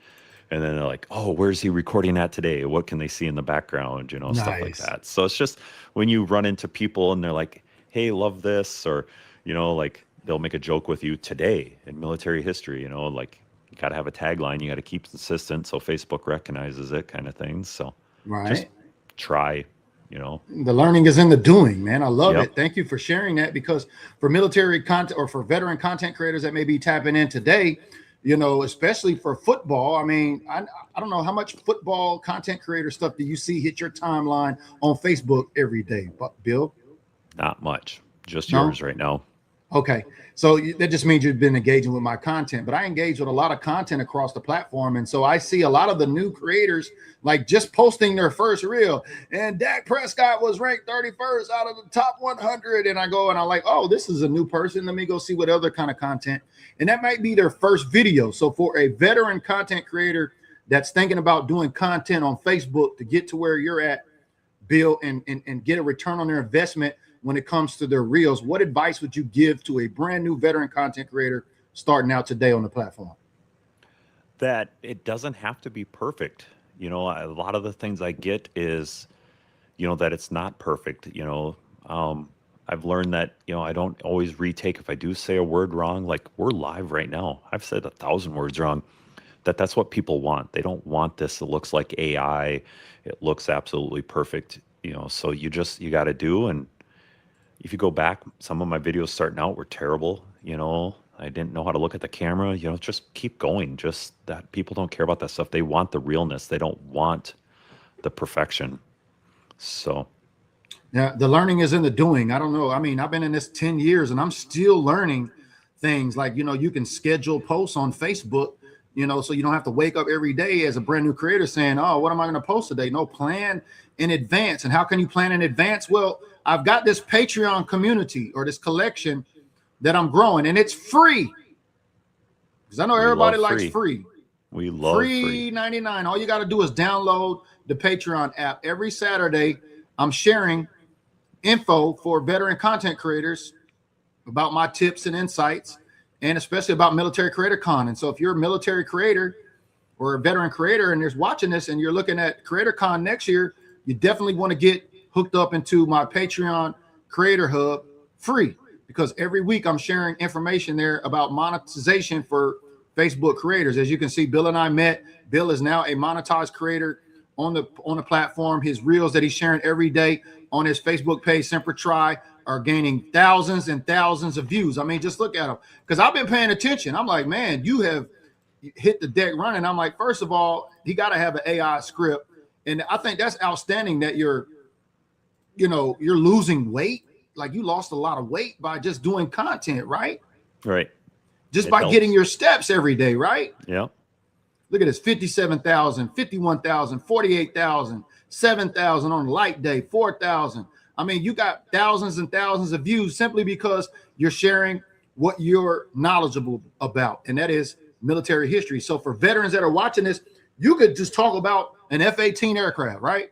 Speaker 3: And then they're like, oh, where's he recording at today? What can they see in the background? You know, stuff like
Speaker 2: Nice.
Speaker 3: that. So it's just when you run into people and they're like, hey, love this, or, you know, like they'll make a joke with you today in military history, you know, like you got to have a tagline, you got to keep consistent so Facebook recognizes it, kind of things. So just
Speaker 2: Right.
Speaker 3: try, you know.
Speaker 2: The learning is in the doing, man. I love
Speaker 3: Yep.
Speaker 2: it. Thank you for sharing that, because for military content or for veteran content creators that may be tapping in today, you know, especially for football. I mean, I don't know how much football content creator stuff do you see hit your timeline on Facebook every day, but Bill?
Speaker 3: Not much, just
Speaker 2: No?
Speaker 3: yours right now.
Speaker 2: Okay. So that just means you've been engaging with my content, but I engage with a lot of content across the platform. And so I see a lot of the new creators like just posting their first reel, and Dak Prescott was ranked 31st out of the top 100. And I go and I'm like, oh, this is a new person. Let me go see what other kind of content. And that might be their first video. So for a veteran content creator that's thinking about doing content on Facebook to get to where you're at, Bill, and get a return on their investment when it comes to their reels, what advice would you give to a brand new veteran content creator starting out today on the platform?
Speaker 3: That it doesn't have to be perfect. You know, a lot of the things I get is, you know, that it's not perfect. You know, I've learned that, you know, I don't always retake if I do say a word wrong. Like we're live right now. I've said 1,000 words wrong. That's what people want. They don't want this. It looks like AI. It looks absolutely perfect. You know, so you got to do. And if you go back, some of my videos starting out were terrible. You know, I didn't know how to look at the camera. You know, just keep going. Just that people don't care about that stuff. They want the realness. They don't want the perfection. So
Speaker 2: Yeah, the learning is in the doing. I don't know. I mean, I've been in this 10 years and I'm still learning things like, you know, you can schedule posts on Facebook, you know, so you don't have to wake up every day as a brand new creator saying, oh, what am I going to post today? No, plan in advance. And how can you plan in advance? Well, I've got this Patreon community or this collection that I'm growing, and it's free. Because I know everybody likes free.
Speaker 3: We love free.
Speaker 2: $3.99. All you got to do is download the Patreon app. Every Saturday, I'm sharing info for veteran content creators about my tips and insights, and especially about Military Creator Con. And so if you're a military creator or a veteran creator and there's watching this and you're looking at Creator Con next year, you definitely want to get hooked up into my Patreon Creator Hub free, because every week I'm sharing information there about monetization for Facebook creators. As you can see, Bill and I met. Bill is now a monetized creator on the platform. His reels that he's sharing every day on his Facebook page, Semper Tri, are gaining thousands and thousands of views. I mean, just look at him. Because I've been paying attention. I'm like, man, you have hit the deck running. I'm like, first of all, he got to have an AI script. And I think that's outstanding that you're losing weight. Like, you lost a lot of weight by just doing content, right?
Speaker 3: Right.
Speaker 2: Just by getting your steps every day, right?
Speaker 3: Yeah.
Speaker 2: Look at this, 57,000, 51,000, 48,000, 7,000 on a light day, 4,000. I mean, you got thousands and thousands of views simply because you're sharing what you're knowledgeable about, and that is military history. So for veterans that are watching this, you could just talk about an F-18 aircraft, right?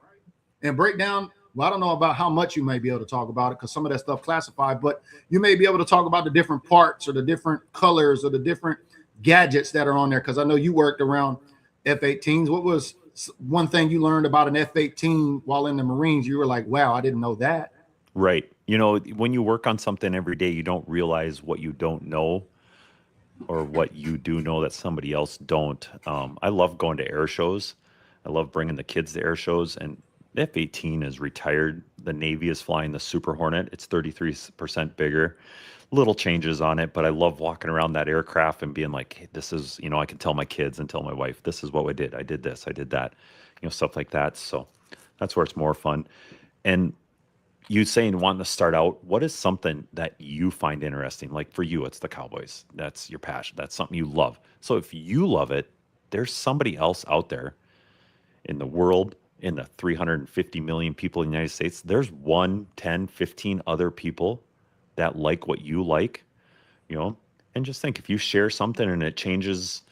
Speaker 2: And break down, well, I don't know about how much you may be able to talk about it because some of that stuff classified, but you may be able to talk about the different parts or the different colors or the different gadgets that are on there, because I know you worked around F-18s. What was one thing you learned about an F-18 while in the Marines? You were like, wow, I didn't know that.
Speaker 3: Right. When you work on something every day, you don't realize what you don't know or what you do know that somebody else don't. I love going to air shows. I love bringing the kids to air shows, and F-18 is retired. The Navy is flying the Super Hornet. It's 33% bigger. Little changes on it, but I love walking around that aircraft and being like, hey, this is, I can tell my kids and tell my wife, this is what I did. I did this, I did that, stuff like that. So that's where it's more fun. And you saying wanting to start out, what is something that you find interesting? Like for you, it's the Cowboys. That's your passion. That's something you love. So if you love it, there's somebody else out there in the world, in the 350 million people in the United States, there's 1, 10, 15 other people that like what you like, and just think, if you share something and it changes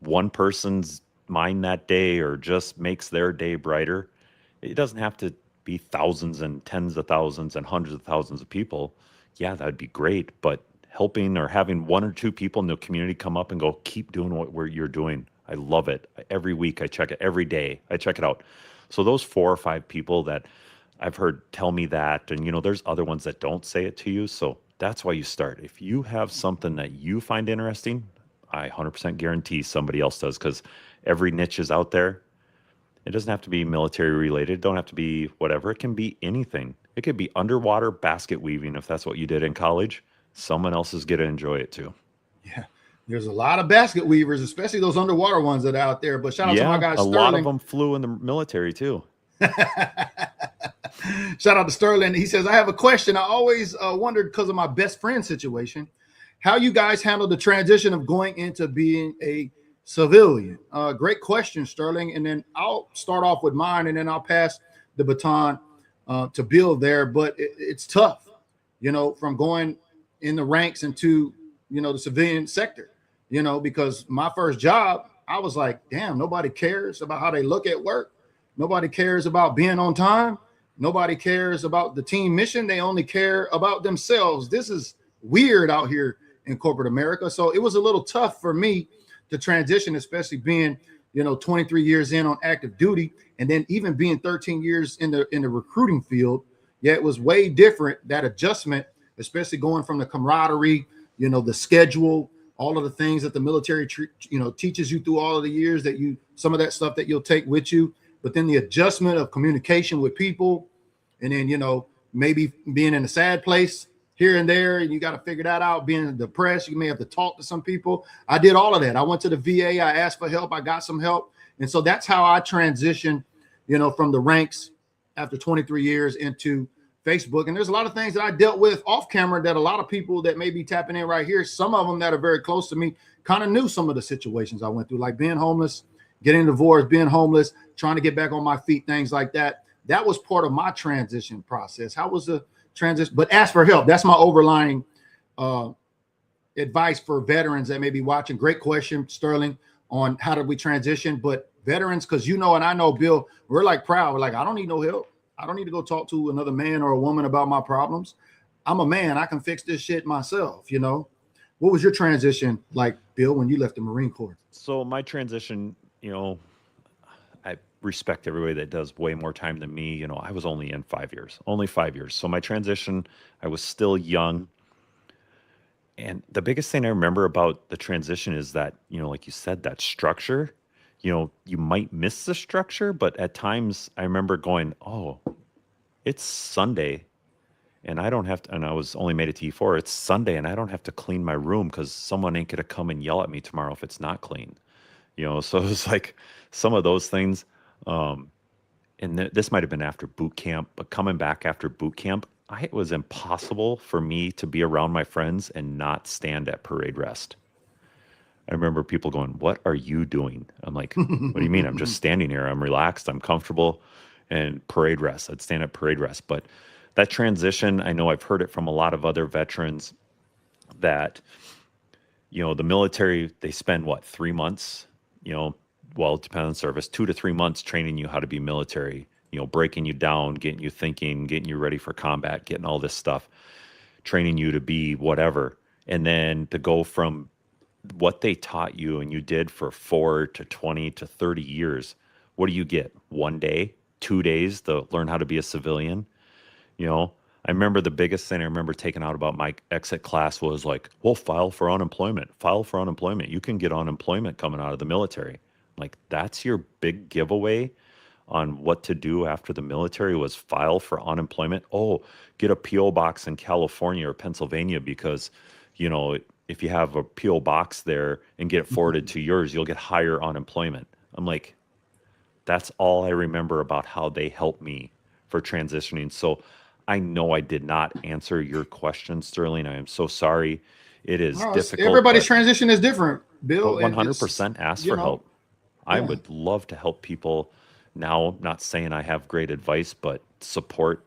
Speaker 3: one person's mind that day or just makes their day brighter, it doesn't have to be thousands and tens of thousands and hundreds of thousands of people. Yeah, that'd be great. But helping or having 1 or 2 people in the community come up and go, keep doing what you're doing. I love it. Every week I check it. Every day I check it out. So those 4 or 5 people that I've heard tell me that, and there's other ones that don't say it to you. So that's why you start. If you have something that you find interesting, I 100% guarantee somebody else does, because every niche is out there. It doesn't have to be military related. It don't have to be whatever. It can be anything. It could be underwater basket weaving if that's what you did in college. Someone else is going to enjoy it too.
Speaker 2: Yeah. There's a lot of basket weavers, especially those underwater ones that are out there. But shout out to my guy Sterling.
Speaker 3: A lot of them flew in the military too.
Speaker 2: Shout out to Sterling. He says, I have a question. I always wondered, because of my best friend situation, how you guys handle the transition of going into being a civilian. Great question, Sterling. And then I'll start off with mine, and then I'll pass the baton to Bill there. But it's tough, from going in the ranks into, the civilian sector, because my first job, I was like, damn, nobody cares about how they look at work. Nobody cares about being on time. Nobody cares about the team mission. They only care about themselves. This is weird out here in corporate America. So it was a little tough for me to transition, especially being, 23 years in on active duty, and then even being 13 years in the recruiting field. Yeah, it was way different, that adjustment, especially going from the camaraderie, the schedule, all of the things that the military, teaches you through all of the years, that some of that stuff that you'll take with you. But then the adjustment of communication with people, and then, maybe being in a sad place here and there, and you got to figure that out. Being depressed, you may have to talk to some people. I did all of that. I went to the VA. I asked for help. I got some help. And so that's how I transitioned, from the ranks after 23 years into Facebook. And there's a lot of things that I dealt with off camera that a lot of people that may be tapping in right here, some of them that are very close to me, kind of knew some of the situations I went through, like being homeless, getting divorced, being homeless, trying to get back on my feet, things like that. That was part of my transition process. How was the transition? But ask for help. That's my overlying advice for veterans that may be watching. Great question, Sterling, on how did we transition. But veterans, because and I know, Bill, we're like proud. We're like, I don't need no help. I don't need to go talk to another man or a woman about my problems. I'm a man. I can fix this shit myself, What was your transition like, Bill, when you left the Marine Corps?
Speaker 3: So my transition, I respect everybody that does way more time than me. I was only in 5 years, only 5 years. So my transition, I was still young. And the biggest thing I remember about the transition is that, like you said, that structure, you might miss the structure, but at times I remember going, oh, it's Sunday and I don't have to, and I was only made it to E4. It's Sunday and I don't have to clean my room because someone ain't going to come and yell at me tomorrow if it's not clean. So it's like some of those things. And this might have been after boot camp, but coming back after boot camp, it was impossible for me to be around my friends and not stand at parade rest. I remember people going, what are you doing? I'm like, what do you mean? I'm just standing here. I'm relaxed. I'm comfortable. And parade rest. I'd stand at parade rest. But that transition, I know I've heard it from a lot of other veterans that, the military, they spend 3 months, well, it depends on service, 2 to 3 months training you how to be military, breaking you down, getting you thinking, getting you ready for combat, getting all this stuff, training you to be whatever. And then to go from what they taught you and you did for 4 to 20 to 30 years, what do you get? 1 day, 2 days to learn how to be a civilian? I remember the biggest thing I remember taking out about my exit class was like, well, file for unemployment. You can get unemployment coming out of the military. Like, that's your big giveaway on what to do after the military was file for unemployment. Oh, get a P.O. box in California or Pennsylvania because, if you have a P.O. box there and get it forwarded to yours, you'll get higher unemployment. I'm like, that's all I remember about how they helped me for transitioning. So I know I did not answer your question, Sterling. I am so sorry. It is difficult.
Speaker 2: Everybody's transition is different, Bill.
Speaker 3: 100% ask for help. I would love to help people now. Not saying I have great advice, but support.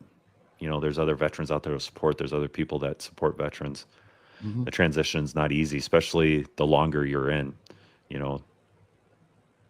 Speaker 3: There's other veterans out there to support. There's other people that support veterans. Mm-hmm. The transition's not easy, especially the longer you're in,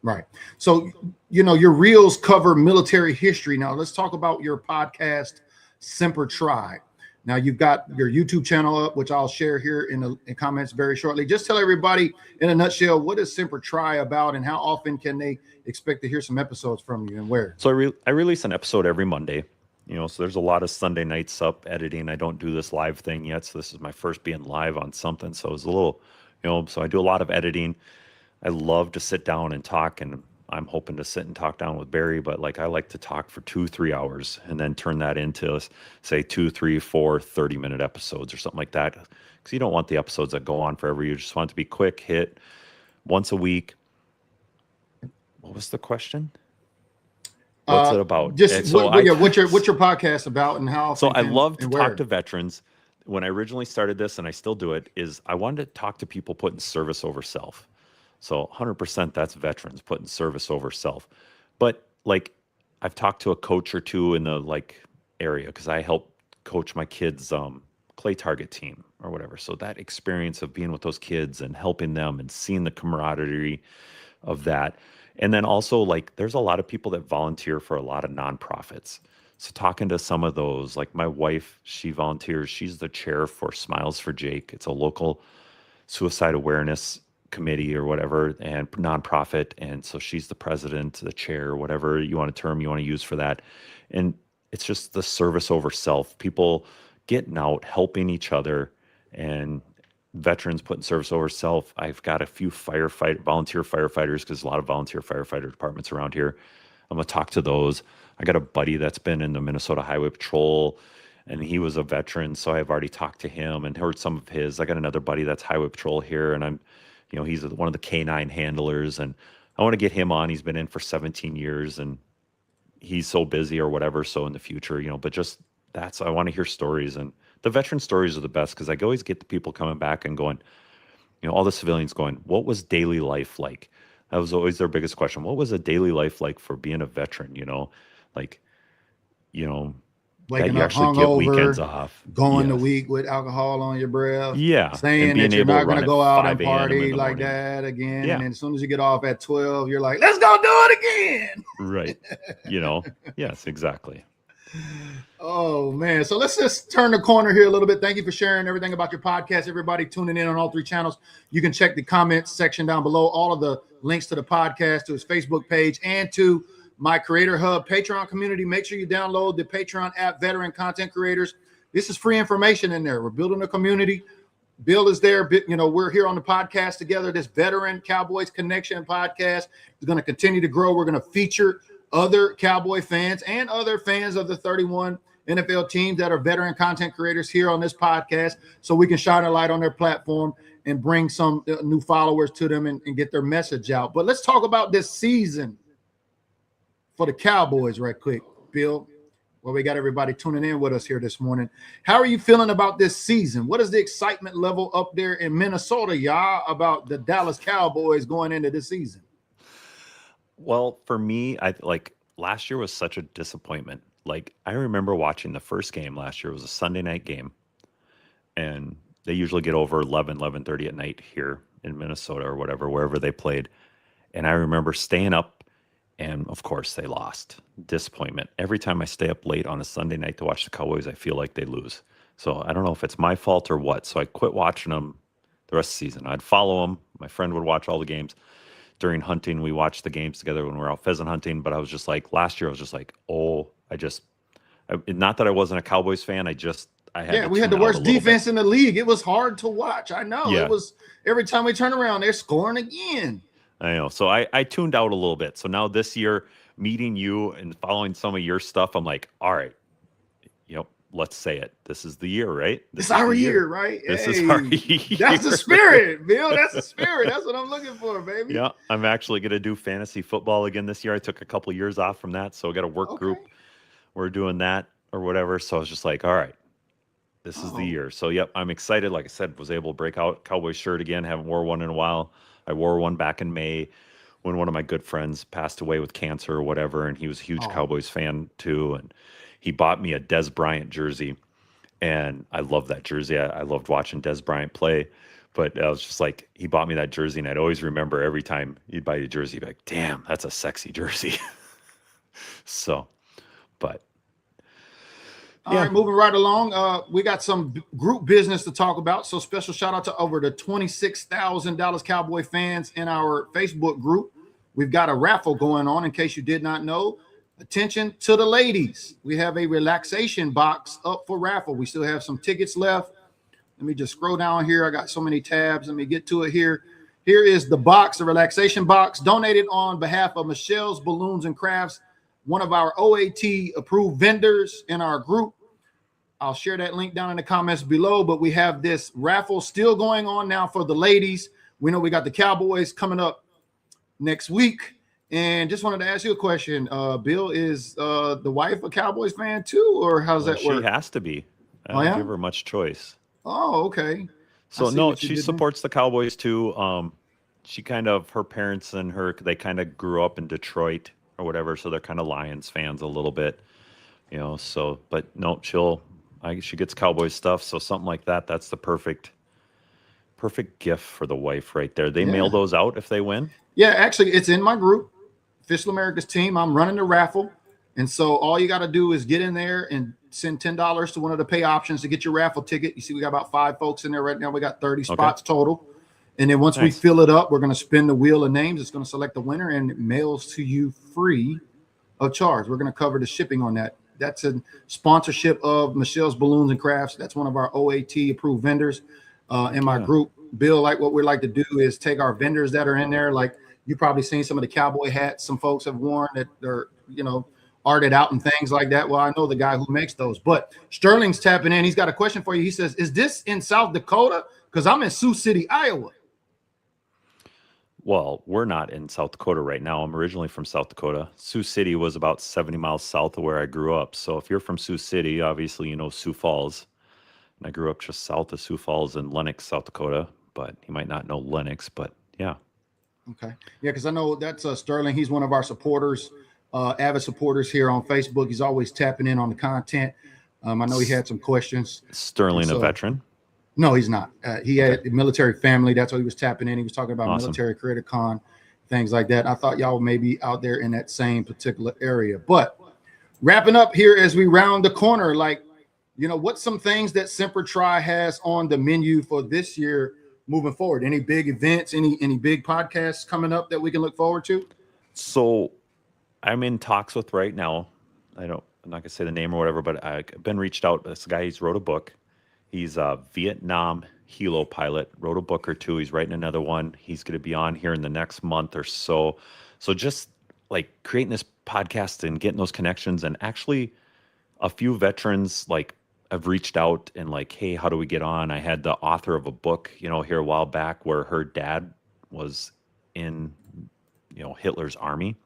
Speaker 2: Right. So, your reels cover military history. Now let's talk about your podcast, Semper Tri. Now you've got your YouTube channel up, which I'll share here in the comments very shortly. Just tell everybody in a nutshell, what is Semper Tri about and how often can they expect to hear some episodes from you and where?
Speaker 3: So I release an episode every Monday, so there's a lot of Sunday nights up editing. I don't do this live thing yet. So this is my first being live on something. So it's a little, so I do a lot of editing. I love to sit down and talk, and I'm hoping to sit and talk down with Barry, but I like to talk for 2-3 hours and then turn that into, say, 2, 3, 4, 30-minute episodes or something like that. Because you don't want the episodes that go on forever. You just want it to be quick, hit once a week. What was the question? What's it about?
Speaker 2: What's your podcast about and how?
Speaker 3: So I love to talk to veterans. When I originally started this, and I still do it, is I wanted to talk to people putting service over self. So 100% that's veterans putting service over self. But I've talked to a coach or two in the area because I help coach my kids' clay target team or whatever. So that experience of being with those kids and helping them and seeing the camaraderie of that. And then also there's a lot of people that volunteer for a lot of nonprofits. So talking to some of those, my wife, she volunteers. She's the chair for Smiles for Jake. It's a local suicide awareness committee or whatever and nonprofit, and so she's the president, the chair, whatever you want to use for that. And it's just the service over self, people getting out, helping each other, and veterans putting service over self. I've got a few volunteer firefighters, because a lot of volunteer firefighter departments around here. I'm gonna talk to those. I got a buddy that's been in the Minnesota Highway Patrol, and he was a veteran, so I've already talked to him and heard some of his. I got another buddy that's Highway Patrol here, and he's one of the K9 handlers, and I want to get him on. He's been in for 17 years, and he's so busy or whatever. So in the future, but just I want to hear stories, and the veteran stories are the best because I always get the people coming back and going, all the civilians going, what was daily life like? That was always their biggest question. What was a daily life like for being a veteran? That you actually get weekends off.
Speaker 2: Going to week with alcohol on your breath.
Speaker 3: Yeah.
Speaker 2: Saying that you're not going to go out and party like that again. Yeah. And then as soon as you get off at 12, you're like, let's go do it again.
Speaker 3: Right. Yes, exactly.
Speaker 2: Oh, man. So let's just turn the corner here a little bit. Thank you for sharing everything about your podcast. Everybody tuning in on all 3 channels. You can check the comments section down below. All of the links to the podcast, to his Facebook page, and to my Creator Hub Patreon community. Make sure you download the Patreon app, Veteran Content Creators. This is free information in there. We're building a community. Bill is there. We're here on the podcast together. This Veteran Cowboys Connection podcast is going to continue to grow. We're going to feature other Cowboy fans and other fans of the 31 NFL teams that are veteran content creators here on this podcast, so we can shine a light on their platform and bring some new followers to them and get their message out. But let's talk about this season for the Cowboys right quick, Bill. Well, we got everybody tuning in with us here this morning. How are you feeling about this season? What is the excitement level up there in Minnesota, y'all, about the Dallas Cowboys going into this season?
Speaker 3: Well, for me, last year was such a disappointment. Like, I remember watching the first game last year. It was a Sunday night game, and they usually get over 11:30 at night here in Minnesota or whatever, wherever they played. And I remember staying up, and of course they lost. Disappointment. Every time I stay up late on a Sunday night to watch the Cowboys, I feel like they lose. So I don't know if it's my fault or what. So I quit watching them the rest of the season. I'd follow them. My friend would watch all the games. During hunting, we watched the games together when we were out pheasant hunting. But I was just like, last year, I was just like, not that I wasn't a Cowboys fan. We had
Speaker 2: the worst defense in the league. It was hard to watch. I know.
Speaker 3: Yeah.
Speaker 2: It was every time we turn around, they're scoring again.
Speaker 3: I know. So I tuned out a little bit. So now this year, meeting you and following some of your stuff, I'm like, all right, let's say it. This is the year, right?
Speaker 2: This is our year, right?
Speaker 3: This is our year.
Speaker 2: That's the spirit, Bill. That's the spirit. That's what I'm looking for, baby.
Speaker 3: Yeah, I'm actually going to do fantasy football again this year. I took a couple of years off from that, so I got a work group. We're doing that or whatever. So I was just like, all right, this is the year. So, yep, I'm excited. Like I said, was able to break out Cowboys shirt again. Haven't wore one in a while. I wore one back in May when one of my good friends passed away with cancer or whatever, and he was a huge Cowboys fan too. And he bought me a Dez Bryant jersey, and I love that jersey. I loved watching Dez Bryant play. But I was just like, he bought me that jersey, and I'd always remember every time he'd buy a jersey, he'd be like, damn, that's a sexy jersey. So, but.
Speaker 2: All right, moving right along. We got some group business to talk about. So special shout out to over the 26,000 Dallas Cowboy fans in our Facebook group. We've got a raffle going on, in case you did not know. Attention to the ladies. We have a relaxation box up for raffle. We still have some tickets left. Let me just scroll down here. I got so many tabs. Let me get to it here. Here is the box, the relaxation box, donated on behalf of Michelle's Balloons and Crafts, one of our OAT approved vendors in our group. I'll share that link down in the comments below, but we have this raffle still going on now for the ladies. We know we got the Cowboys coming up next week. And just wanted to ask you a question. Bill, is the wife a Cowboys fan too, or how's that work?
Speaker 3: She has to be. I don't give her much choice.
Speaker 2: Oh, okay.
Speaker 3: So no, she supports the Cowboys too. She her parents and they kind of grew up in Detroit or whatever, so they're kind of Lions fans a little bit, so, but no, she gets Cowboys stuff. So something like that, that's the perfect gift for the wife right there. They mail those out if they win. Yeah, actually it's in my group, Official America's Team. I'm running the raffle. And so all you got to do is get in there and send $10 to one of the pay options to get your raffle ticket. You see, we got about 5 folks in there right now. We got 30 spots total. And then once we fill it up, we're going to spin the wheel of names. It's going to select the winner, and it mails to you free of charge. We're going to cover the shipping on that. That's a sponsorship of Michelle's Balloons and Crafts. That's one of our OAT approved vendors in my group. Bill, like what we like to do is take our vendors that are in there. Like you probably seen some of the cowboy hats some folks have worn that are, arted out and things like that. Well, I know the guy who makes those. But Sterling's tapping in. He's got a question for you. He says, is this in South Dakota? Because I'm in Sioux City, Iowa. Well, we're not in South Dakota right now. I'm originally from South Dakota. Sioux City was about 70 miles south of where I grew up. So if you're from Sioux City, obviously you know Sioux Falls. And I grew up just south of Sioux Falls in Lenox, South Dakota. But you might not know Lenox, but yeah.
Speaker 2: Okay. Yeah, because I know that's Sterling. He's one of our supporters, avid supporters here on Facebook. He's always tapping in on the content. I know he had some questions.
Speaker 3: Sterling, a veteran?
Speaker 2: No, he's not. He had a military family. That's what he was tapping in. He was talking about Military Creator Con, things like that. I thought y'all may be out there in that same particular area. But wrapping up here as we round the corner, what's some things that Semper Tri has on the menu for this year moving forward? Any big events, any big podcasts coming up that we can look forward to?
Speaker 3: So I'm in talks with right now. I'm not going to say the name or whatever, but I've been reached out. This guy, he's wrote a book. He's Vietnam helo pilot, wrote a book or two. He's writing another one. He's going to be on here in the next month or so. So just like creating this podcast and getting those connections, and actually a few veterans like have reached out and like, hey, how do we get on? I had the author of a book, here a while back where her dad was in, Hitler's army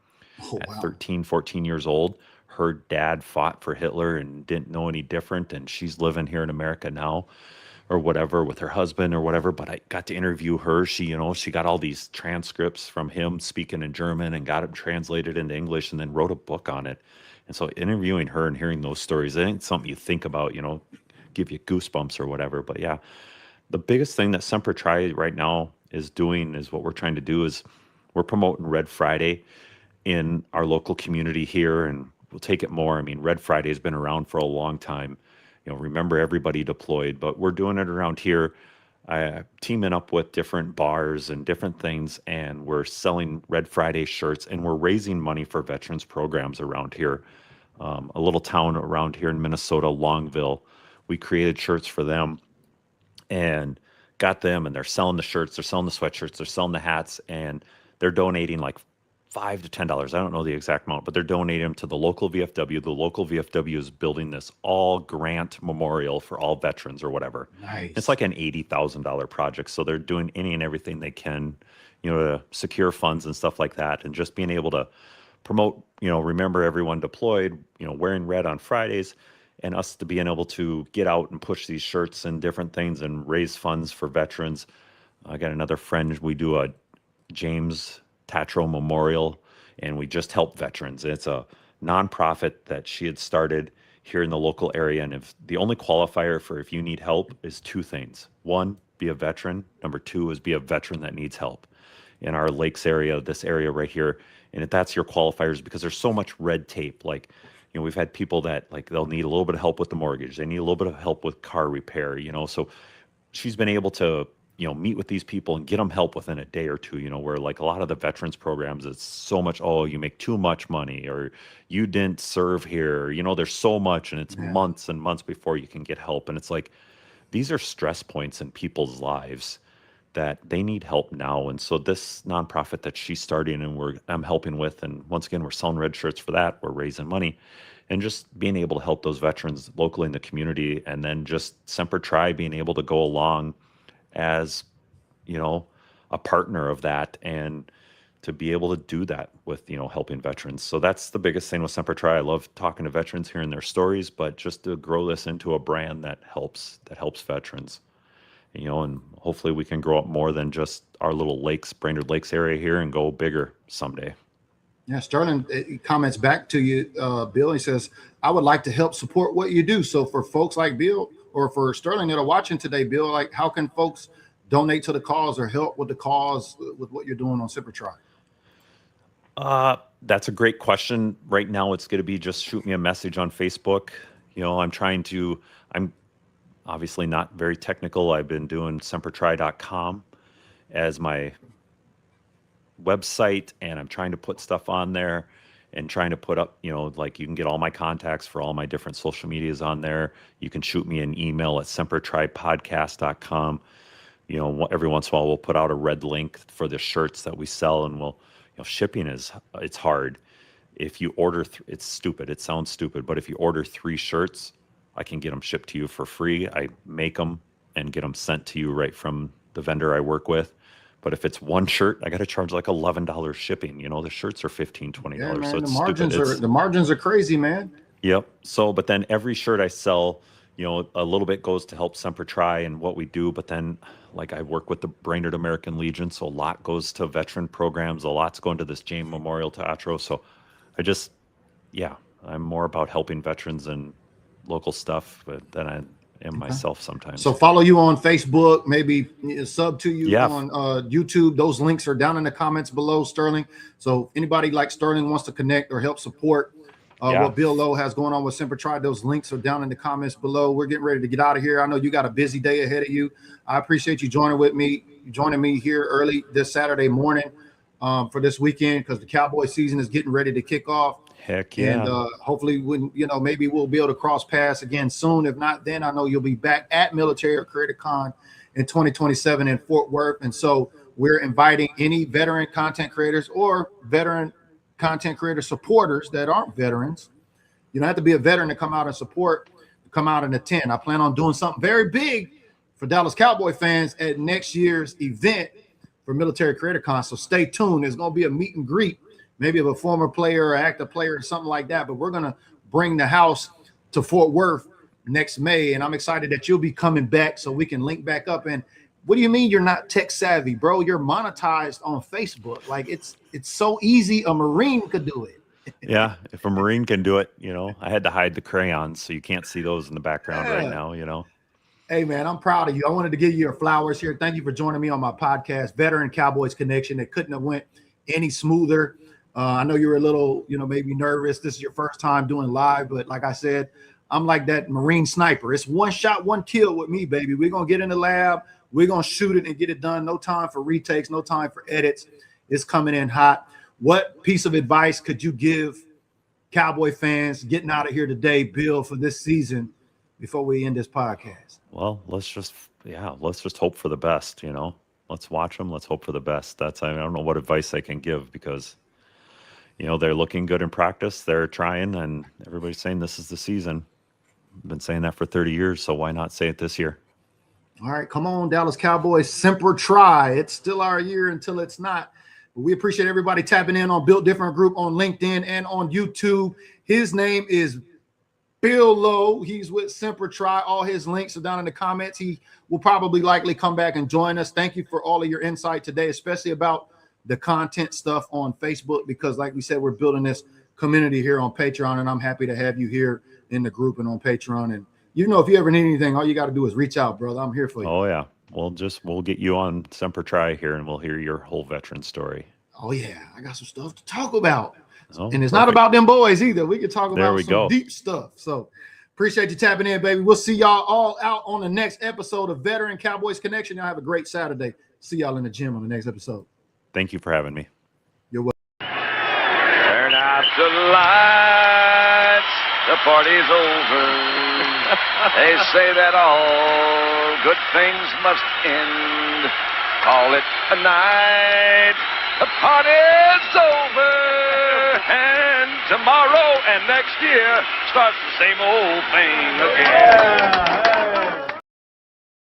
Speaker 3: at
Speaker 2: wow.
Speaker 3: 13, 14 years old. Her dad fought for Hitler and didn't know any different. And she's living here in America now or whatever with her husband or whatever. But I got to interview her. She got all these transcripts from him speaking in German and got it translated into English and then wrote a book on it. And so interviewing her and hearing those stories, it ain't something you think about, give you goosebumps or whatever. But yeah, the biggest thing that Semper Tri right now is doing is what we're trying to do is we're promoting Red Friday in our local community here, and we'll take it more. I mean, Red Friday has been around for a long time. Remember everybody deployed, but we're doing it around here, teaming up with different bars and different things, and we're selling Red Friday shirts, and we're raising money for veterans programs around here. A little town around here in Minnesota, Longville, we created shirts for them and got them, and they're selling the shirts, they're selling the sweatshirts, they're selling the hats, and they're donating like $5 to $10. I don't know the exact amount, but they're donating them to the local VFW. The local VFW is building this all grant memorial for all veterans or whatever.
Speaker 2: Nice.
Speaker 3: It's like an $80,000 project. So they're doing any and everything they can, to secure funds and stuff like that. And just being able to promote, remember everyone deployed, wearing red on Fridays, and us to being able to get out and push these shirts and different things and raise funds for veterans. I got another friend, we do a James Tatro Memorial, and we just help veterans. It's a nonprofit that she had started here in the local area. And if the only qualifier for if you need help is two things: one, be a veteran. Number two is be a veteran that needs help. In our lakes area, this area right here, and if that's your qualifiers, because there's so much red tape. Like, we've had people that like they'll need a little bit of help with the mortgage. They need a little bit of help with car repair. So she's been able to meet with these people and get them help within a day or two, where like a lot of the veterans programs, it's so much, oh, you make too much money or you didn't serve here. There's so much, and it's months and months before you can get help. And it's like, these are stress points in people's lives that they need help now. And so this nonprofit that she's starting and I'm helping with, and once again, we're selling red shirts for that. We're raising money and just being able to help those veterans locally in the community. And then just Semper Tri being able to go along as a partner of that, and to be able to do that with helping veterans. So that's the biggest thing with Semper Tri. I love talking to veterans, hearing their stories, but just to grow this into a brand that helps veterans, and hopefully we can grow up more than just our little Brainerd Lakes area here and go bigger someday.
Speaker 2: Yeah, Sterling comments back to you, Bill. He says, I would like to help support what you do. So for folks like Bill, or for Sterling that are watching today, Bill, like how can folks donate to the cause or help with the cause with what you're doing on Semper Tri?
Speaker 3: That's a great question. Right now, it's going to be just shoot me a message on Facebook. I'm obviously not very technical. I've been doing sempertri.com as my website, and I'm trying to put stuff on there and trying to put up, like you can get all my contacts for all my different social medias on there. You can shoot me an email at sempertripodcast.com. Every once in a while we'll put out a red link for the shirts that we sell, and shipping it's hard. If you order, it's stupid. It sounds stupid, but if you order 3 shirts, I can get them shipped to you for free. I make them and get them sent to you right from the vendor I work with. But if it's one shirt, I got to charge like $11 shipping. The shirts are $15, $20.
Speaker 2: Yeah, man,
Speaker 3: so it's
Speaker 2: the margins are crazy, man.
Speaker 3: Yep. So, but then every shirt I sell, a little bit goes to help Semper Tri and what we do. But then, like, I work with the Brainerd American Legion, so a lot goes to veteran programs. A lot's going to this James Memorial Teatro. So I'm more about helping veterans and local stuff than I am myself sometimes.
Speaker 2: So follow you on Facebook, maybe sub to you
Speaker 3: Yeah.
Speaker 2: on YouTube. Those links are down in the comments below, Sterling. So anybody like Sterling wants to connect or help support what Bill Lowe has going on with Semper Tri, those links are down in the comments below. We're getting ready to get out of here. I know you got a busy day ahead of you. I appreciate you joining me here early this Saturday morning for this weekend, because the Cowboy season is getting ready to kick off.
Speaker 3: Heck yeah.
Speaker 2: And hopefully, maybe we'll be able to cross paths again soon. If not, then I know you'll be back at Military Creator Con in 2027 in Fort Worth. And so we're inviting any veteran content creators or veteran content creator supporters that aren't veterans. You don't have to be a veteran to come out and support, come out and attend. I plan on doing something very big for Dallas Cowboy fans at next year's event for Military Creator Con. So stay tuned. There's going to be a meet and greet, maybe of a former player or active player or something like that. But we're going to bring the house to Fort Worth next May. And I'm excited that you'll be coming back so we can link back up. And what do you mean you're not tech savvy, bro? You're monetized on Facebook. Like it's so easy. A Marine could do it.
Speaker 3: Yeah, if a Marine can do it, I had to hide the crayons, so you can't see those in the background right now,
Speaker 2: Hey, man, I'm proud of you. I wanted to give you your flowers here. Thank you for joining me on my podcast, Veteran Cowboys Connection. It couldn't have went any smoother. I know you were a little, maybe nervous. This is your first time doing live, but like I said, I'm like that Marine sniper. It's one shot, one kill with me, baby. We're going to get in the lab. We're going to shoot it and get it done. No time for retakes, no time for edits. It's coming in hot. What piece of advice could you give Cowboy fans getting out of here today, Bill, for this season before we end this podcast?
Speaker 3: Well, let's just hope for the best, Let's watch them. Let's hope for the best. I don't know what advice I can give because, they're looking good in practice. They're trying, and everybody's saying this is the season. I've been saying that for 30 years, so why not say it this year?
Speaker 2: All right, come on, Dallas Cowboys. Semper Try. It's still our year until it's not. But we appreciate everybody tapping in on Built Different Group on LinkedIn and on YouTube. His name is Bill Lowe. He's with Semper Try. All his links are down in the comments. He will probably likely come back and join us. Thank you for all of your insight today, especially about the content stuff on Facebook, because like we said, we're building this community here on Patreon, and I'm happy to have you here in the group and on Patreon. And if you ever need anything, all you got to do is reach out, brother. I'm here for you.
Speaker 3: Oh, yeah. We'll get you on Semper Try here, and we'll hear your whole veteran story.
Speaker 2: Oh, yeah. I got some stuff to talk about.
Speaker 3: Oh,
Speaker 2: and it's not about them boys either. We can talk about some
Speaker 3: go.
Speaker 2: Deep stuff. So appreciate you tapping in, baby. We'll see y'all all out on the next episode of Veteran Cowboys Connection. Y'all have a great Saturday. See y'all in the gym on the next episode.
Speaker 3: Thank you for having me.
Speaker 2: You're welcome.
Speaker 4: Turn out the lights. The party's over. They say that all good things must end. Call it a night. The party's over. And tomorrow and next year starts the same old thing again.